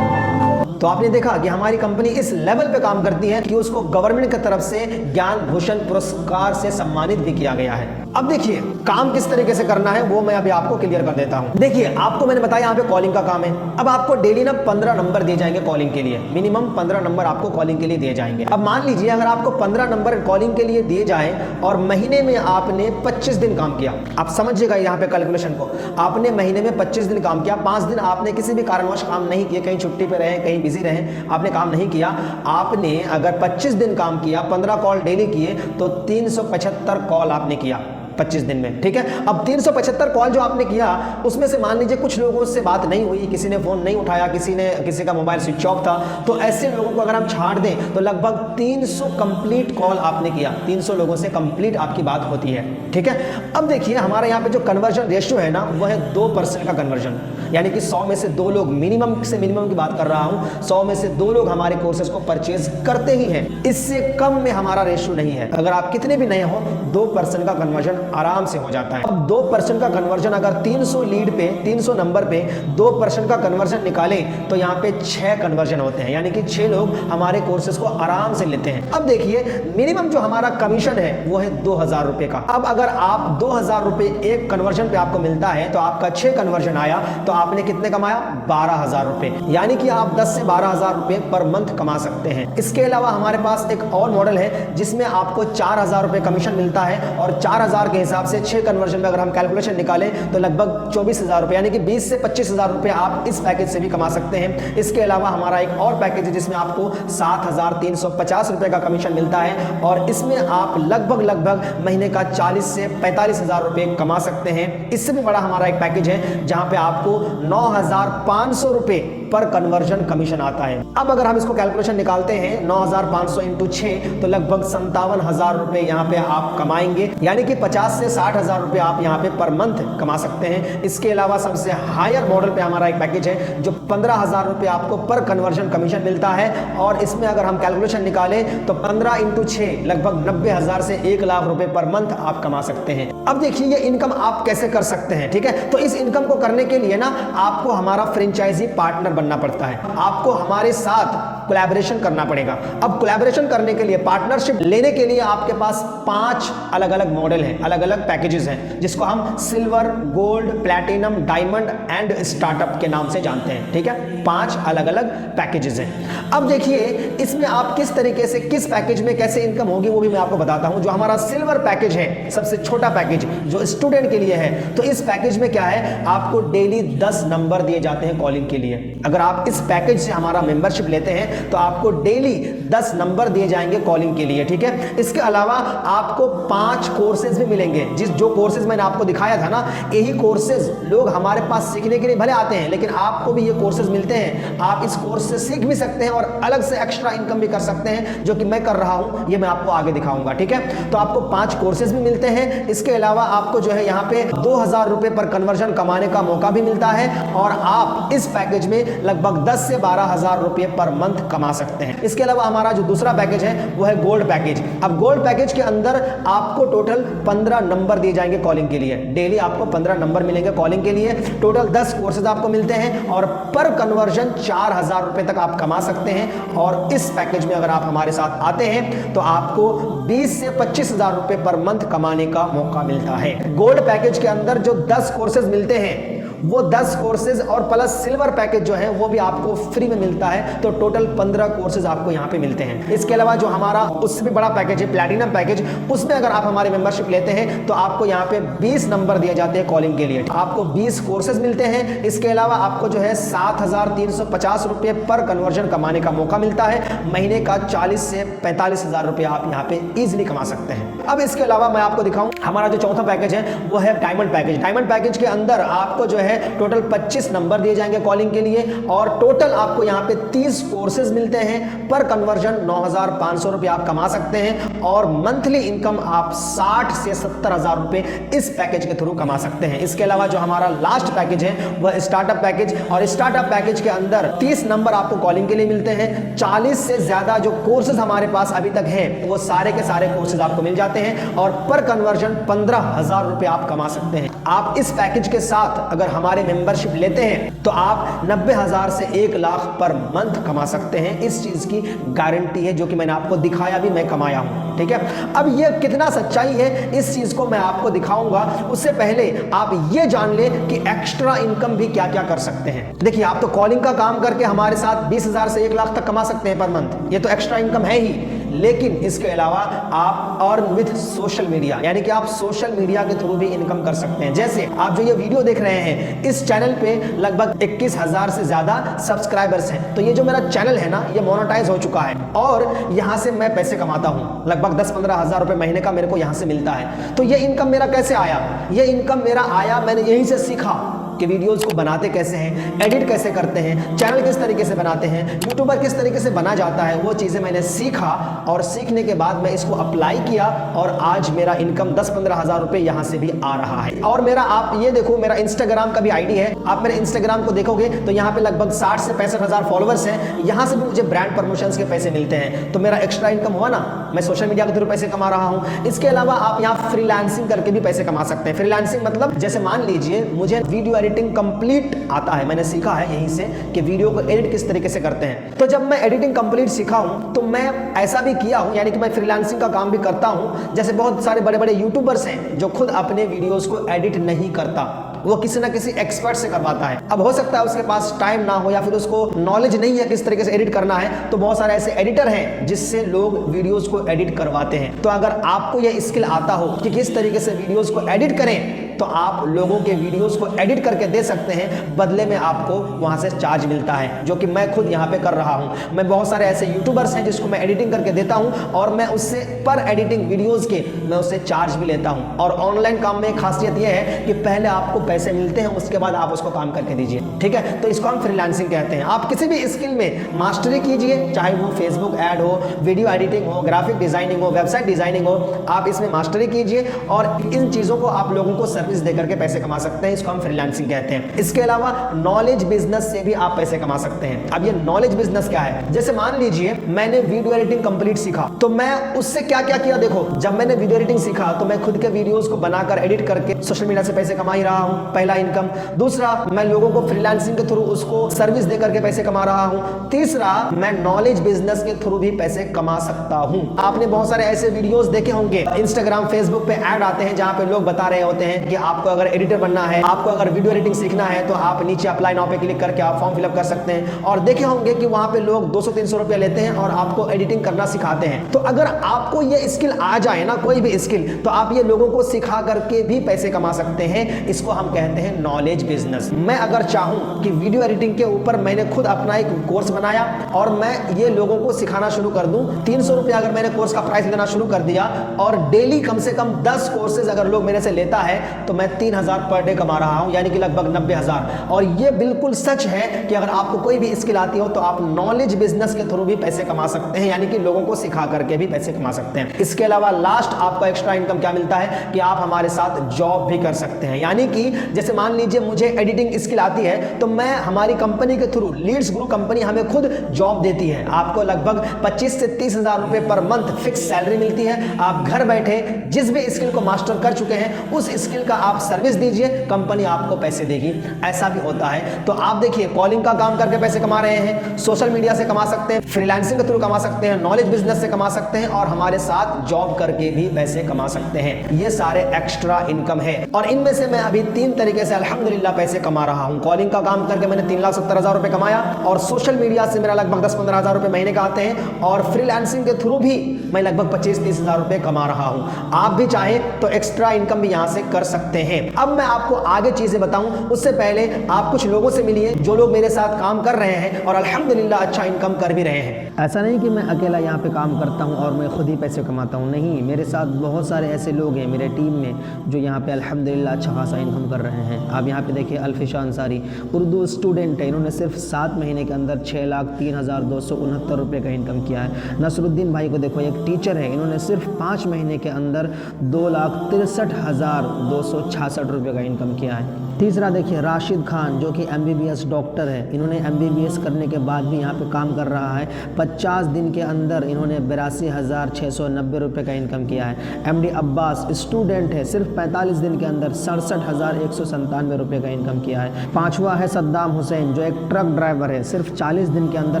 तो आपने देखा कि हमारी कंपनी इस लेवल पे काम करती है कि उसको गवर्नमेंट की तरफ से ज्ञान भूषण पुरस्कार से सम्मानित भी किया गया है। अब देखिए काम किस तरीके से करना है वो मैं अभी आपको क्लियर कर देता हूं। देखिए आपको मैंने बताया यहाँ पे कॉलिंग का काम है। अब आपको डेली ना 15 नंबर दिए जाएंगे कॉलिंग के लिए, मिनिमम 15 नंबर आपको कॉलिंग के लिए दिए जाएंगे। अब मान लीजिए अगर आपको 15 नंबर कॉलिंग के लिए दिए जाए और महीने में आपने 25 दिन काम किया, आप समझिएगा यहाँ पे कैलकुलेशन को, आपने महीने में 25 दिन काम किया, 5 दिन आपने किसी भी कारणवश काम नहीं किए, कहीं छुट्टी पे रहे, कहीं बिजी रहे, आपने काम नहीं किया, आपने अगर 25 दिन काम किया, 15 कॉल डेली किए तो 375 कॉल आपने किया 25 दिन में, ठीक है। अब 375 कॉल जो आपने किया उसमें से मान लीजिए कुछ लोगों से बात नहीं हुई, किसी ने फोन नहीं उठाया, किसी का मोबाइल स्विच ऑफ था, तो ऐसे लोगों को अगर हम छाड़ दें तो लगभग 300 कंप्लीट कॉल आपने किया, 300 लोगों से कंप्लीट आपकी बात होती है, ठीक है। अब देखिए हमारे यहाँ पे जो कन्वर्जन रेशियो है ना वो है 2% का कन्वर्जन, यानी कि 100 में से 2 लोग, मिनिमम से मिनिमम की बात कर रहा हूं, 100 में से 2 लोग हमारे कोर्सेज को परचेज करते ही हैं। इससे कम में हमारा रेशियो नहीं है। अगर आप कितने भी नए हो 2% का कन्वर्जन आराम से हो जाता है। अब 2% का कन्वर्जन अगर 300 लीड पे, 300 नंबर पे 2% का कन्वर्जन निकालें तो यहाँ पे 6 कन्वर्जन होते हैं, यानी कि 6 लोग हमारे कोर्सेज को आराम से लेते हैं। अब देखिए मिनिमम जो हमारा कमीशन है वो है 2000 रुपए का। अब अगर आप 2000 रुपए एक कन्वर्जन पे आपको मिलता है तो आपका 6 कन्वर्जन आया तो आपने कितने कमाया, 12000 रुपए, यानी कि आप 10 से 12000 रुपए पर मंथ कमा सकते हैं। इसके अलावा हमारे पास एक और मॉडल है जिसमें आपको 4000 रुपए कमीशन मिलता है और 4000 के हिसाब से 6 कन्वर्जन में अगर हम कैलकुलेशन निकालें तो लगभग 24000 रुपए, यानी कि 20 से 25000 रुपए आप इस पैकेज से भी कमा सकते हैं। इसके अलावा हमारा एक और पैकेज है जिसमें आपको 7350 रुपए का कमीशन मिलता है और इसमें आप लगभग महीने का 40 से 45000 रुपए कमा सकते हैं। इससे भी बड़ा हमारा एक पैकेज है जहां पे आपको 9500 रुपए पर कन्वर्जन कमीशन आता है। अब अगर हम इसको कैलकुलेशन निकालते हैं 9500 इंटू 6 तो लगभग 57,000 रुपए यहाँ पे आप कमाएंगे, यानी कि 50 से 60,000 रुपए आप यहाँ पे पर मंथ कमा सकते हैं। इसके अलावा सबसे हायर मॉडल पे हमारा एक पैकेज है जो 15,000 रुपए आपको पर कन्वर्जन कमीशन मिलता है और इसमें अगर हम कैलकुलेशन निकालें तो 15 इंटू 6 लगभग 90,000 से 1 लाख रुपए पर मंथ आप कमा सकते हैं। अब देखिए ये इनकम आप कैसे कर सकते हैं, ठीक है। तो इस इनकम को करने के लिए ना आपको हमारा फ्रेंचाइजी पार्टनर बनना पड़ता है, आपको हमारे साथ कोलैबोरेशन करना पड़ेगा। अब कोलैबोरेशन करने के लिए, पार्टनरशिप लेने के लिए आपके पास 5 अलग अलग मॉडल हैं, अलग अलग पैकेजेस हैं जिसको हम silver, gold, platinum, diamond and startup के नाम से जानते हैं, ठीक है। 5 अलग अलग पैकेजेस हैं। अब देखिए इसमें आप किस तरीके से, किस पैकेज में कैसे इनकम होगी वो भी मैं आपको बताता हूं। जो हमारा सिल्वर पैकेज है, सबसे छोटा पैकेज जो स्टूडेंट के लिए है, तो इस पैकेज में क्या है, आपको डेली 10 नंबर दिए जाते हैं कॉलिंग के लिए। अगर आप इस पैकेज से हमारा मेंबरशिप लेते हैं तो आपको डेली 10 नंबर दिए जाएंगे कॉलिंग के लिए, ठीक है। इसके अलावा आपको 5 कोर्सेज भी मिलेंगे। जो कोर्सेज मैंने आपको दिखाया था ना, यही कोर्सेज लोग हमारे पास सीखने के लिए भले आते हैं, लेकिन आपको भी ये कोर्सेज मिलते हैं। आप इस कोर्स से सीख भी सकते हैं और अलग से एक्स्ट्रा इनकम भी कर सकते हैं, जो कि मैं कर रहा हूं, ये मैं आपको आगे दिखाऊंगा, ठीक है। तो आपको 5 कोर्सेज भी मिलते हैं। इसके अलावा आपको जो है यहाँ पे 2000 रुपए पर कन्वर्जन कमाने का मौका भी मिलता है और आप इस पैकेज में लगभग 10 से 12,000 रुपए पर मंथ कमा सकते हैं। इसके अलावा हमारा जो दूसरा पैकेज है वो है गोल्ड पैकेज। अब गोल्ड पैकेज के अंदर आपको टोटल 15 नंबर दिए जाएंगे कॉलिंग के लिए। डेली आपको 15 नंबर मिलेंगे कॉलिंग के लिए। टोटल 10 कोर्सेज आपको मिलते हैं और पर कन्वर्जन 4000 रुपए तक आप कमा सकते हैं। और इस पैकेज में अगर आप हमारे साथ आते हैं तो आपको 20 से 25,000 रुपए पर मंथ कमाने का मौका मिलता है। गोल्ड पैकेज के अंदर जो 10 कोर्सेज मिलते हैं वो 10 कोर्सेज और प्लस सिल्वर पैकेज जो है वो भी आपको फ्री में मिलता है। तो टोटल 15 कोर्सेज आपको यहाँ पे मिलते हैं। इसके अलावा जो हमारा उससे भी बड़ा पैकेज है प्लैटिनम पैकेज, उसमें अगर आप हमारी मेंबरशिप लेते हैं तो आपको यहाँ पे 20 नंबर दिए जाते हैं कॉलिंग के लिए। आपको 20 कोर्सेज मिलते हैं। इसके अलावा आपको जो है 7350 रुपए पर कन्वर्जन कमाने का मौका मिलता है। महीने का 40 से 45,000 रुपए आप यहाँ पे इजिली कमा सकते हैं। अब इसके अलावा मैं आपको दिखाऊं हमारा जो चौथा पैकेज है वो है डायमंड पैकेज। डायमंड पैकेज के अंदर आपको जो है है टोटल 25 नंबर दिए जाएंगे कॉलिंग के लिए और टोटल आपको यहाँ पे 30 कोर्सेज मिलते हैं। पर कन्वर्जन 9,500 रुपए आप कमा सकते हैं और मंथली इनकम आप 60 से 70,000 रुपए इस पैकेज के थ्रू कमा सकते हैं। इसके अलावा जो हमारा लास्ट पैकेज है वह स्टार्टअप पैकेज, और स्टार्टअप पैकेज के अंदर 30 नंबर आपको कॉलिंग के लिए मिलते हैं। 40 से ज्यादा जो कोर्सेज हमारे पास अभी तक हैं वो सारे के सारे कोर्सेज आपको मिल जाते हैं और पर कन्वर्जन 15,000 रुपए आप कमा सकते हैं। आप इस पैकेज के साथ अगर हमारे मेंबरशिप लेते हैं तो आप 90,000 से 1 लाख पर मंथ कमा सकते हैं। इस चीज की गारंटी है जो कि मैंने आपको दिखाया भी, मैं कमाया हूं। ठीक है, अब ये कितना सच्चाई है इस चीज को मैं आपको दिखाऊंगा। उससे पहले आप ये जान ले कि एक्स्ट्रा इनकम भी क्या क्या कर सकते हैं। देखिए, आप तो कॉलिंग का काम करके हमारे साथ 20,000 से 1 लाख तक कमा सकते हैं पर मंथ, ये तो एक्स्ट्रा इनकम है ही। लेकिन इसके अलावा आप अर्न विद सोशल मीडिया, यानी कि आप सोशल मीडिया के थ्रू भी इनकम कर सकते हैं। जैसे आप जो ये वीडियो देख रहे हैं, इस चैनल पे लगभग 21,000 से ज्यादा सब्सक्राइबर्स हैं। तो ये जो मेरा चैनल है ना, ये मोनेटाइज हो चुका है और यहां से मैं पैसे कमाता हूं। लगभग 10-15 हजार रुपए महीने का मेरे को यहां से मिलता है। तो ये इनकम मेरा कैसे आया? ये इनकम मेरा आया, मैंने यहीं से सीखा कि वीडियोस को बनाते कैसे हैं, एडिट कैसे करते हैं, चैनल किस तरीके से बनाते हैं, यूट्यूबर किस तरीके से बना जाता है, वो चीज़ें मैंने सीखा और सीखने के बाद मैं इसको अप्लाई किया और आज मेरा इनकम 10-15 हज़ार रुपये यहाँ से भी आ रहा है। और मेरा, आप ये देखो, मेरा इंस्टाग्राम का भी आईडी है। आप मेरे इंस्टाग्राम को देखोगे तो यहाँ पे लगभग 60 से 65 हज़ार फॉलोअर्स हैं। यहाँ से भी मुझे ब्रांड प्रमोशंस के पैसे मिलते हैं। तो मेरा एक्स्ट्रा इनकम हुआ ना, मैं सोशल मीडिया के थ्रू पैसे कमा रहा हूँ। इसके अलावा आप यहाँ फ्रीलांसिंग करके भी पैसे कमा सकते हैं। फ्रीलांसिंग मतलब जैसे मान लीजिए मुझे वीडियो एडिटिंग कंप्लीट आता है, मैंने सीखा है यहीं से कि वीडियो को एडिट किस तरीके से करते हैं। तो जब मैं एडिटिंग कंप्लीट सीखा हूं तो मैं ऐसा भी किया हूं, यानी कि मैं फ्रीलांसिंग का काम भी करता हूं। जैसे बहुत सारे बड़े बड़े यूट्यूबर्स हैं जो खुद अपने वीडियोस को एडिट नहीं करता, वो किसी ना किसी एक्सपर्ट से करवाता है। अब हो सकता है उसके पास टाइम ना हो या फिर उसको नॉलेज नहीं है किस तरीके से एडिट करना है, तो बहुत सारे ऐसे एडिटर हैं जिससे लोग वीडियोस को एडिट करवाते हैं। तो अगर आपको यह स्किल आता हो कि किस तरीके से वीडियोस को एडिट करें, तो आप लोगों के वीडियोस को एडिट करके दे सकते हैं। बदले में आपको वहां से चार्ज मिलता है, जो कि मैं खुद यहाँ पे कर रहा हूँ। मैं बहुत सारे ऐसे यूट्यूबर्स हैं जिसको मैं एडिटिंग करके देता हूँ और मैं उससे पर एडिटिंग वीडियोस के मैं उससे चार्ज भी लेता हूँ। और ऑनलाइन काम में एक खासियत यह है कि पहले आपको पैसे मिलते हैं, उसके बाद आप उसको काम करके दीजिए। ठीक है, तो इसको हम फ्रीलांसिंग कहते हैं। आप किसी भी स्किल में मास्टरी कीजिए, चाहे वो फेसबुक ऐड हो, वीडियो एडिटिंग हो, ग्राफिक डिजाइनिंग हो, वेबसाइट डिजाइनिंग हो, आप इसमें मास्टरी कीजिए और इन चीजों को आप लोगों को सर्विस देकर के पैसे कमा सकते हैं। इसको हम फ्रीलांसिंग कहते हैं। इसके अलावा नॉलेज बिजनेस से भी आप पैसे कमा सकते हैं। अब ये नॉलेज बिजनेस क्या है? जैसे मान लीजिए मैंने वीडियो एडिटिंग कंप्लीट सीखा, तो मैं उससे क्या क्या किया। देखो, जब मैंने वीडियो एडिटिंग सीखा तो मैं खुद के वीडियोस को बनाकर एडिट करके सोशल मीडिया से पैसे कमा ही रहा हूं, पहला इनकम। दूसरा, मैं लोगों को फ्रीलांसिंग के थ्रू उसको सर्विस देकर के पैसे कमा रहा हूं। तीसरा, मैं नॉलेज बिजनेस के थ्रू भी पैसे कमा सकता हूं। आपने बहुत सारे ऐसे वीडियोस देखे होंगे, इंस्टाग्राम, फेसबुक पे ऐड आते हैं जहां पे लोग बता रहे होते हैं कि आपको अगर एडिटर बनना है, आपको अगर वीडियो एडिटिंग सीखना है, तो आप नीचे अप्लाई नाउ पे क्लिक करके आप फॉर्म फिलअप कर सकते हैं। और देखे होंगे कि वहां पे लोग 200-300 रुपए लेते हैं और आपको एडिटिंग करना सिखाते हैं। तो अगर आपको ये स्किल आ जाए ना, कोई भी स्किल, तो आप ये लोगों को सिखा करके भी पैसे कमा सकते हैं। इसको हम कहते हैं नॉलेज बिजनेस। मैं अगर चाहूं कि वीडियो एडिटिंग के ऊपर मैंने खुद अपना एक कोर्स बनाया और मैं ये लोगों को सिखाना शुरू कर दूं, 300 रुपए अगर मैंने कोर्स का प्राइस लेना शुरू कर दिया और डेली कम से कम 10 कोर्सेज अगर लोग मेरे से लेता है, तो मैं 3,000 पर डे कमा रहा हूं, यानी कि लगभग 90,000। और ये बिल्कुल सच है कि अगर आपको कोई भी स्किल आती हो तो आप नॉलेज बिजनेस के थ्रू भी पैसे कमा सकते हैं, यानी कि लोगों को सिखा करके भी पैसे कमा सकते हैं। इसके अलावा लास्ट आपको एक्स्ट्रा इनकम क्या मिलता है कि आप हमारे साथ जॉब भी कर सकते हैं। यानी कि जैसे मान लीजिए मुझे एडिटिंग स्किल आती है, तो मैं हमारी कंपनी के थ्रू, लीड्स ग्रुप कंपनी हमें खुद जॉब देती है। आपको लगभग 25 से 30,000 रुपए पर मंथ फिक्स सैलरी मिलती है। आप घर बैठे जिस भी स्किल को मास्टर कर चुके हैं, उस स्किल का आप सर्विस दीजिए, कंपनी आपको पैसे देगी। ऐसा भी होता है। तो आप देखिए, कॉलिंग का काम करके पैसे कमा रहे हैं, सोशल मीडिया से कमा सकते हैं, फ्रीलांसिंग के थ्रू कमा सकते हैं, नॉलेज बिजनेस से कमा सकते हैं और हमारे साथ जॉब करके भी पैसे कमा सकते हैं। ये सारे एक्स्ट्रा इनकम है और इनमें से मैं अभी 3 तरीके से अल्हम्दुलिल्लाह पैसे कमा रहा हूं। कॉलिंग का काम करके मैंने 3,70,000 रुपए कमाया और सोशल मीडिया से मेरा लगभग 10-15 हज़ार रुपए महीने का आते हैं और फ्रीलांसिंग के थ्रू भी मैं लगभग 25-30 हज़ार रुपए कमा रहा हूं। आप भी चाहें तो एक्स्ट्रा इनकम भी यहां से कर सकते सकते हैं। अब मैं आपको आगे चीजें बताऊं उससे पहले आप कुछ लोगों से मिलिए जो लोग मेरे साथ काम कर रहे हैं और अल्हम्दुलिल्लाह अच्छा इनकम कर भी रहे हैं। ऐसा नहीं कि मैं अकेला यहाँ पे काम करता हूँ और मैं खुद ही पैसे कमाता हूँ, नहीं, मेरे साथ बहुत सारे ऐसे लोग हैं मेरे टीम में जो यहाँ पे अल्हम्दुलिल्लाह अच्छा खासा इनकम कर रहे हैं। आप यहाँ पे देखिए अल्फिशा अंसारी उर्दू स्टूडेंट है, इन्होंने सिर्फ 7 महीने के अंदर 6,03,269 रुपये का इनकम किया है। नसरुद्दीन भाई को देखो, एक टीचर है, इन्होंने सिर्फ 5 महीने के अंदर 2,63,266 रुपये का इनकम किया है। तीसरा देखिए राशिद खान जो कि MBBS डॉक्टर है, इन्होंने MBBS करने के बाद भी यहाँ पे काम कर रहा है। 50 दिन के अंदर इन्होंने 82,690 रुपये का इनकम किया है। MD अब्बास स्टूडेंट है, सिर्फ 45 दिन के अंदर 67,197 रुपये का इनकम किया है। पांचवा है सद्दाम हुसैन जो एक ट्रक ड्राइवर है, सिर्फ 40 दिन के अंदर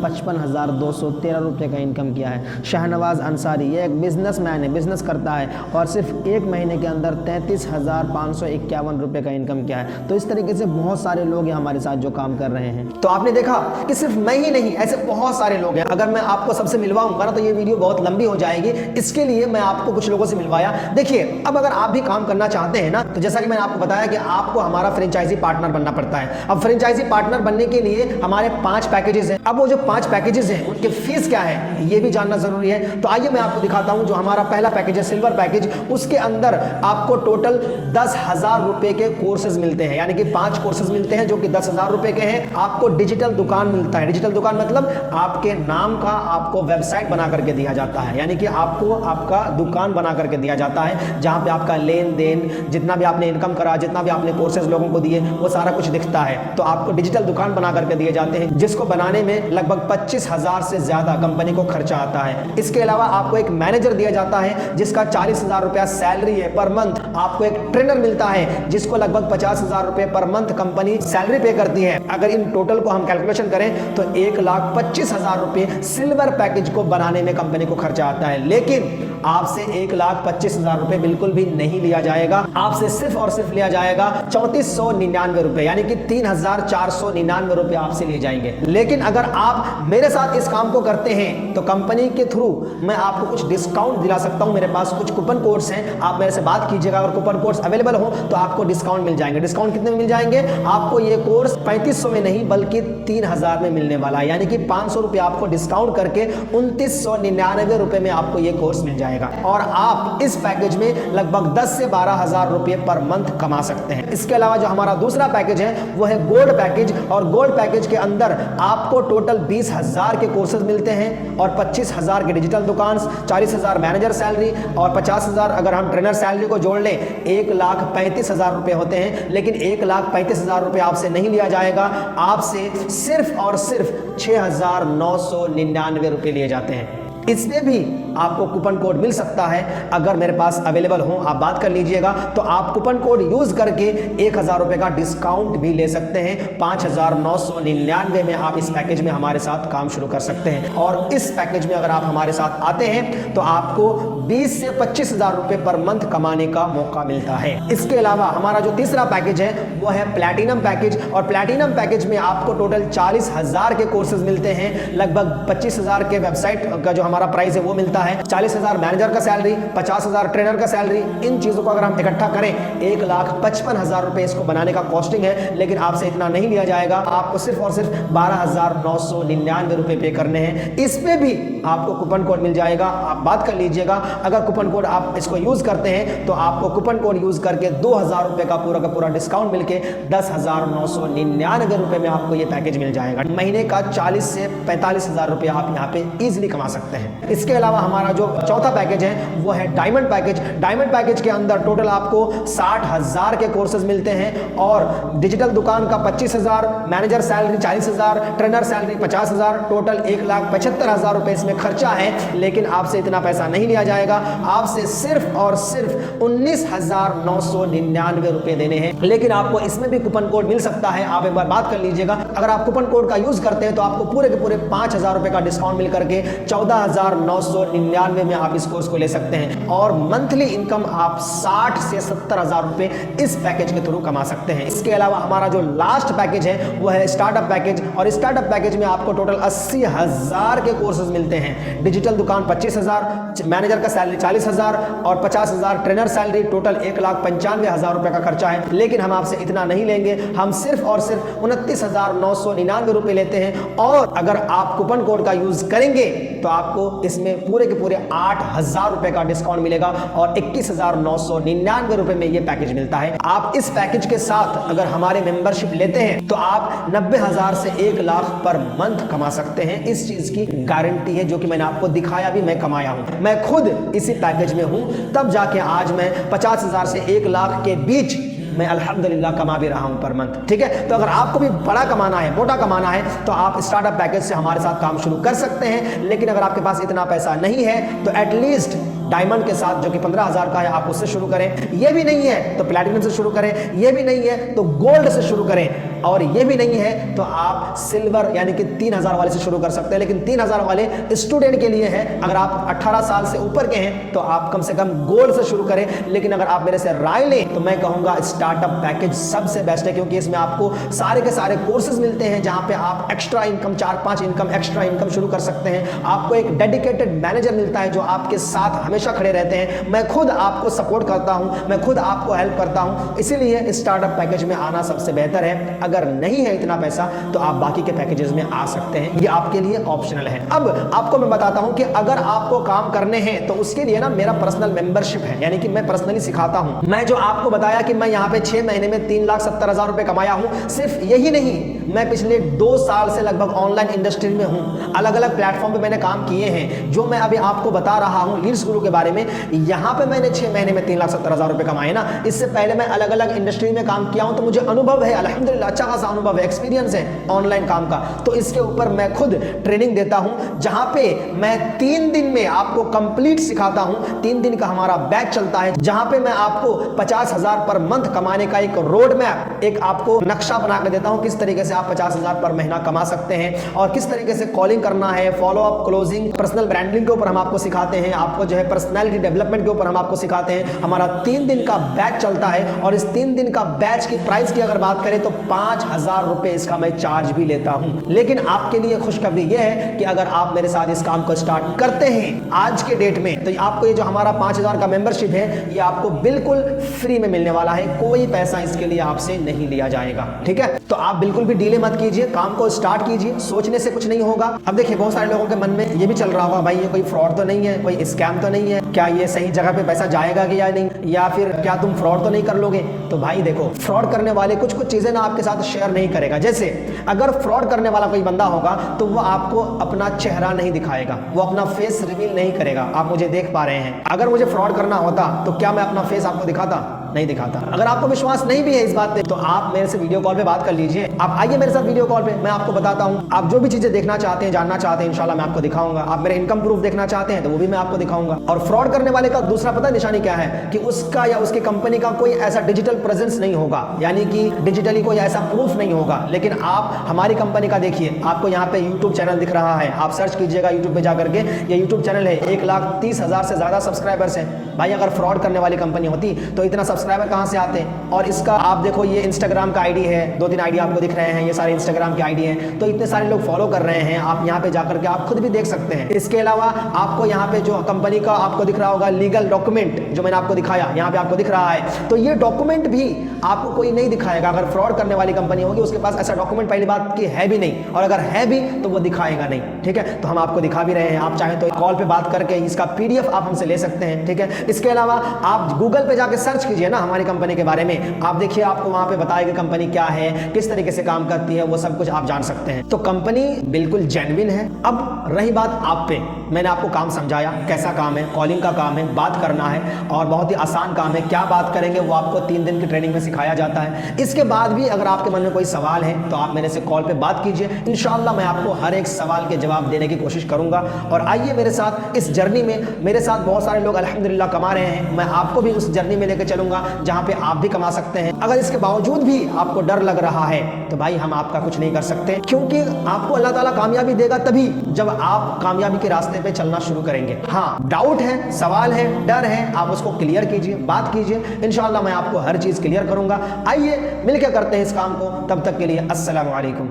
55,213 रुपये का इनकम किया है। शाहनवाज अंसारी ये एक बिजनेसमैन है, बिजनेस करता है और सिर्फ 1 महीने के अंदर 33,551 रुपये का इनकम किया है। तो इस तरीके से बहुत सारे लोग हैं हमारे साथ जो काम कर रहे हैं। तो आपने देखा कि सिर्फ मैं ही नहीं, ऐसे बहुत सारे लोग हैं। अगर मैं आपको सबसे मिलवाऊंगा ना तो ये वीडियो बहुत लंबी हो जाएगी, इसके लिए मैं आपको कुछ लोगों से मिलवाया। देखिए अब अगर आप भी काम करना चाहते हैं ना तो जैसा कि मैंने आपको बताया कि आपको हमारा फ्रेंचाइजी पार्टनर बनना पड़ता है। अब फ्रेंचाइजी पार्टनर बनने के लिए हमारे 5 पैकेजेस हैं। अब वो जो 5 पैकेजेस हैं उनके फीस क्या है ये भी जानना जरूरी है। तो आइए मैं आपको दिखाता हूं। जो हमारा पहला पैकेज है सिल्वर पैकेज, उसके अंदर आपको टोटल 10,000 रुपए के कोर्सेज मिलते हैं, यानी कि 5 कोर्सेज मिलते हैं जो कि 10,000 रुपए के हैं। आपको डिजिटल दुकान मिलता है। डिजिटल दुकान मतलब आपके नाम का आपको वेबसाइट बना करके दिया जाता है, यानी कि आपको आपका दुकान बना करके दिया जाता है जहां पे आपका लेन देन, जितना भी आपने इनकम करा, जितना भी आपने कोर्सेज लोगों को दिए, वो सारा कुछ दिखता है। तो आपको डिजिटल दुकान बना करके दिए जाते हैं जिसको बनाने में लगभग 25,000 से ज्यादा कंपनी को खर्चा आता है। इसके अलावा आपको एक मैनेजर दिया जाता है जिसका 40,000 रुपया सैलरी है पर मंथ। आपको एक ट्रेनर मिलता है जिसको लगभग 50,000 रुपए पर मंथ कंपनी सैलरी पे करती है। अगर इन टोटल को हम कैलकुलेशन करें तो 1,25,000 रुपए सिल्वर पैकेज को बनाने में कंपनी को खर्चा आता है। लेकिन आपसे 1,25,000 रुपए बिल्कुल भी नहीं लिया जाएगा। आपसे सिर्फ और सिर्फ लिया जाएगा 3,499 रुपए, यानी कि 3,499 रुपए आपसे लिए जाएंगे। लेकिन अगर आप मेरे साथ इस काम को करते हैं तो कंपनी के थ्रू मैं आपको कुछ डिस्काउंट दिला सकता हूं। मेरे पास कुछ कूपन कोड्स हैं, आप मेरे से बात कीजिएगा। अगर कूपन कोड्स अवेलेबल हो तो आपको डिस्काउंट मिल जाएंगे। डिस्काउंट कितने में मिल जाएंगे? आपको ये कोर्स 3500 में नहीं बल्कि 3,000 में मिलने वाला है, यानी कि 500 रुपए आपको डिस्काउंट करके 2,999 रुपए में आपको ये कोर्स मिल जाएगा। और आप इस पैकेज में लगभग 10 से 12,000 रुपए पर मंथ कमा सकते हैं। इसके अलावा जो हमारा दूसरा पैकेज है वो है गोल्ड पैकेज, और गोल्ड पैकेज के अंदर आपको टोटल 20,000 के कोर्सेज मिलते हैं और 25,000 के डिजिटल दुकान, 40,000 मैनेजर सैलरी और 50,000 अगर हम ट्रेनर सैलरी को जोड़ लें 1,35,000 रुपए होते हैं। लेकिन 1,35,000 रुपए आपसे नहीं लिया जाएगा, आपसे सिर्फ और सिर्फ 6,999 रुपए लिए जाते हैं। इसमें भी आपको कूपन कोड मिल सकता है, अगर मेरे पास अवेलेबल हो आप बात कर लीजिएगा तो आप कूपन कोड यूज करके 1,000 रुपए का डिस्काउंट भी ले सकते हैं। 5,999 में आप इस पैकेज में हमारे साथ काम शुरू कर सकते हैं। और इस पैकेज में अगर आप हमारे साथ आते हैं तो आपको 20 से 25,000 रुपए पर मंथ कमाने का मौका मिलता है। इसके अलावा हमारा जो तीसरा पैकेज है वो है प्लैटिनम पैकेज, और प्लैटिनम पैकेज में आपको टोटल 40,000 के कोर्सेज मिलते हैं। लगभग 25,000 के वेबसाइट का जो हमारा प्राइस है वो मिलता है, 40,000 मैनेजर का सैलरी, 50,000 ट्रेनर का सैलरी। इन चीजों को अगर हम इकट्ठा करें 1,55,000 रुपए इसको बनाने का कॉस्टिंग है। लेकिन आपसे इतना नहीं लिया जाएगा, आपको सिर्फ और सिर्फ 12,999 रुपए पे करने हैं। इसमें भी आपको कूपन कोड मिल जाएगा, आप बात कर लीजिएगा। अगर कूपन कोड आप इसको यूज करते हैं तो आपको कूपन कोड यूज करके 2,000 रुपए का पूरा डिस्काउंट मिलके 10,999 रुपए में आपको ये पैकेज मिल जाएगा। महीने का 40 से 45,000 रुपए आप यहाँ पे इजिली कमा सकते हैं। इसके अलावा हमारा जो चौथा पैकेज है वो है डायमंड पैकेज। डायमंड पैकेज के अंदर टोटल आपको 60,000 के कोर्सेज मिलते हैं और डिजिटल दुकान का 25,000, manager salary 40,000, trainer salary 50,000, total 1,75,000 रुपए इसमें खर्चा है। लेकिन आपसे इतना पैसा नहीं लिया जाएगा, आपसे सिर्फ और सिर्फ 19,999 रुपए देने हैं। लेकिन आपको इसमें भी कूपन कोड मिल सकता है, आप एक बार बात कर लीजिएगा। अगर आप कूपन कोड का यूज करते हैं तो आपको पूरे के पूरे 5,000 रुपए का डिस्काउंट मिल करके 14,999 में आप इस कोर्स को ले सकते हैं। और मंथली इनकम आप 60 से 70,000 रुपए इस पैकेज के थ्रू कमा सकते हैं। इसके अलावा हमारा जो लास्ट पैकेज है वो है स्टार्टअप पैकेज, और स्टार्टअप पैकेज में आपको टोटल 80,000 के कोर्सेज मिलते हैं। डिजिटल दुकान 25,000, मैनेजर का सैलरी 40,000 और 50,000 ट्रेनर सैलरी, टोटल 1,95,000 रुपए का खर्चा है। लेकिन हम आपसे इतना नहीं लेंगे, हम सिर्फ और सिर्फ 29,999 रुपए लेते हैं। और अगर आप कूपन कोड का यूज करेंगे तो आपको इसमें पूरे के पूरे 8,000 रुपए का डिस्काउंट मिलेगा और 21,999 रुपए में यह पैकेज मिलता है। आप इस पैकेज के साथ अगर हमारे मेंबरशिप लेते हैं तो आप 90,000 से 1 लाख पर मंथ कमा सकते हैं। इस चीज की गारंटी है, जो कि मैंने आपको दिखाया भी, मैं कमाया हूं। मैं खुद इसी पैकेज में हूं, तब जाके आज मैं 50,000 से 1 लाख के बीच मैं अल्हम्दुलिल्लाह कमा भी रहा हूं पर मंथ। ठीक है, तो अगर आपको भी बड़ा कमाना है, मोटा कमाना है, तो आप स्टार्टअप पैकेज से हमारे साथ काम शुरू कर सकते हैं। लेकिन अगर आपके पास इतना पैसा नहीं है तो एटलीस्ट डायमंड के साथ, जो कि 15,000 का है, आप उससे शुरू करें। ये भी नहीं है तो प्लैटिनम से शुरू करें, ये भी नहीं है तो गोल्ड से शुरू करें, और ये भी नहीं है तो आप सिल्वर यानी कि 3,000 वाले से शुरू कर सकते हैं। लेकिन 3,000 वाले स्टूडेंट के लिए है। अगर आप 18 साल से ऊपर के हैं तो आप कम से कम गोल्ड से शुरू करें। लेकिन अगर आप मेरे से राय लें तो मैं कहूंगा स्टार्टअप पैकेज सबसे बेस्ट है, क्योंकि इसमें आपको सारे के सारे कोर्सेज मिलते हैं, जहां पे आप extra income, 4-5 income, extra income शुरू कर सकते हैं। आपको एक डेडिकेटेड मैनेजर मिलता है जो आपके साथ हमेशा खड़े रहते हैं। मैं खुद आपको सपोर्ट करता हूं, मैं खुद आपको हेल्प करता हूं। इसीलिए स्टार्टअप पैकेज में आना सबसे बेहतर है। अगर नहीं है इतना पैसा तो आप बाकी के पैकेजेस में आ सकते हैं, ये आपके लिए ऑप्शनल है। अब आपको मैं बताता हूं कि अगर आपको काम करने हैं तो उसके लिए ना मेरा पर्सनल मेंबरशिप है, यानी कि मैं पर्सनली सिखाता हूं। मैं जो आपको बताया कि मैं यहां पे 6 महीने में 3,70,000 रुपए कमाया हूं, सिर्फ यही नहीं, मैं पिछले 2 साल से लगभग ऑनलाइन इंडस्ट्री में हूं। अलग अलग प्लेटफॉर्म पे मैंने काम किए हैं, जो मैं अभी आपको बता रहा हूं लीड्स गुरु के बारे में। यहां पे मैंने 6 महीने में 3,70,000 रुपए कमाए ना। इससे पहले मैं अलग अलग इंडस्ट्री में काम किया हूं, तो मुझे अनुभव है, अल्हम्दुलिल्लाह अच्छा खासा अनुभव है, एक्सपीरियंस है ऑनलाइन काम का। तो इसके ऊपर मैं खुद ट्रेनिंग देता हूं, जहां पे मैं 3 दिन में आपको कंप्लीट सिखाता हूं। 3 दिन का हमारा बैच चलता है, जहां पे मैं आपको 50,000 पर मंथ कमाने का एक रोड मैप, एक आपको नक्शा बना के देता हूं, किस तरीके से आप 50,000 पर महीना कमा सकते हैं और किस तरीके से कॉलिंग करना है, follow up, closing, personal branding के ऊपर हम आपको सिखाते हैं। आपको जो है पर्सनैलिटी डेवलपमेंट के ऊपर हम आपको सिखाते हैं। हमारा 3 दिन का बैच चलता है और इस 3 दिन का बैच की प्राइस की अगर बात करें तो 5,000 रुपए इसका मैं चार्ज भी लेता हूं। लेकिन आपके लिए खुशखबरी यह है कि अगर आप मेरे साथ इस काम को स्टार्ट करते हैं आज के डेट में, तो आपको ये जो हमारा 5,000 का मेंबरशिप है, ये आपको बिल्कुल फ्री में मिलने वाला है। कोई पैसा इसके लिए आपसे नहीं लिया जाएगा। ठीक है, तो आप बिल्कुल भी डिले मत कीजिए, काम को स्टार्ट कीजिए। सोचने से कुछ नहीं होगा। अब देखिए, बहुत सारे लोगों के मन में ये भी चल रहा होगा, भाई ये कोई फ्रॉड तो नहीं है, कोई स्कैम तो नहीं है, क्या ये सही जगह पे पैसा जाएगा कि या नहीं, या फिर क्या तुम फ्रॉड तो नहीं कर लोगे। तो भाई देखो, फ्रॉड करने वाले कुछ चीजें ना आपके साथ शेयर नहीं करेगा। जैसे अगर फ्रॉड करने वाला कोई बंदा होगा तो वो आपको अपना चेहरा नहीं दिखाएगा, वो अपना फेस रिवील नहीं करेगा। आप मुझे देख पा रहे हैं, अगर मुझे फ्रॉड करना होता तो क्या मैं अपना फेस आपको दिखाता? नहीं दिखाता। अगर आपको विश्वास नहीं भी है इस बात पे तो आप मेरे से वीडियो कॉल पे बात कर लीजिए। आप आइए मेरे साथ वीडियो कॉल पे, मैं आपको बताता हूं। आप जो भी चीजें देखना चाहते हैं, जानना चाहते हैं, इंशाल्लाह मैं आपको दिखाऊंगा। आप मेरे इनकम प्रूफ देखना चाहते हैं तो वो भी मैं आपको दिखाऊंगा। और फ्रॉड करने वाले का दूसरा पता निशानी क्या है कि उसका या उसकी कंपनी का कोई ऐसा डिजिटल प्रेजेंस नहीं होगा, यानी कि डिजिटली कोई ऐसा प्रूफ नहीं होगा। लेकिन आप हमारी कंपनी का देखिए, आपको यहाँ पे यूट्यूब चैनल दिख रहा है, आप सर्च कीजिएगा यूट्यूब पे जाकर के। ये यूट्यूब चैनल है, 1,30,000 से ज्यादा सब्सक्राइबर्स हैं। भाई अगर फ्रॉड करने वाली कंपनी होती तो इतना सब्सक्राइबर कहां से आते? और इसका आप देखो, ये इंस्टाग्राम का आईडी है, 2-3 आईडी आपको दिख रहे हैं, ये सारे इंस्टाग्राम के आईडी हैं। तो इतने सारे लोग फॉलो कर रहे हैं, आप यहाँ पे जाकर के आप खुद भी देख सकते हैं। इसके अलावा आपको यहाँ पे जो कंपनी का आपको दिख रहा होगा लीगल डॉक्यूमेंट, जो मैंने आपको दिखाया, यहाँ पे आपको दिख रहा है, तो ये डॉक्यूमेंट भी आपको कोई नहीं दिखाएगा। अगर फ्रॉड करने वाली कंपनी होगी उसके पास ऐसा डॉक्यूमेंट पहली बात की है भी नहीं, और अगर है भी तो वो दिखाएगा नहीं। ठीक है, तो हम आपको दिखा भी रहे हैं। आप चाहें तो कॉल पे बात करके इसका PDF आप हमसे ले सकते हैं। ठीक है, इसके अलावा आप गूगल पे जाके सर्च कीजिए ना हमारी कंपनी के बारे में, आप देखिए आपको वहां पे बताएगी कंपनी क्या है, किस तरीके से काम करती है, वो सब कुछ आप जान सकते हैं। तो कंपनी बिल्कुल जेन्युइन है। अब रही बात आप पे, मैंने आपको काम समझाया, कैसा काम है, कॉलिंग का काम है, बात करना है और बहुत ही आसान काम है। क्या बात करेंगे वो आपको 3 दिन की ट्रेनिंग में सिखाया जाता है। इसके बाद भी अगर आपके मन में कोई सवाल है तो आप मेरे से कॉल पे बात कीजिए, इंशाल्लाह मैं आपको हर एक सवाल के जवाब देने की कोशिश करूंगा। और आइए मेरे साथ इस जर्नी में, मेरे साथ बहुत सारे लोग अल्हम्दुलिल्लाह कमा रहे हैं, मैं आपको भी उस जर्नी में लेकर चलूंगा जहां पे आप भी कमा सकते हैं। अगर इसके बावजूद भी आपको डर लग रहा है तो भाई हम आपका कुछ नहीं कर सकते, क्योंकि आपको अल्लाह ताला कामयाबी देगा तभी जब आप कामयाबी के रास्ते पे चलना शुरू करेंगे। हाँ, डाउट है, सवाल है, डर है, आप उसको क्लियर कीजिए, बात कीजिए, इंशाल्लाह मैं आपको हर चीज क्लियर करूंगा। आइए मिलकर करते हैं इस काम को। तब तक के लिए अस्सलाम वालेकुम।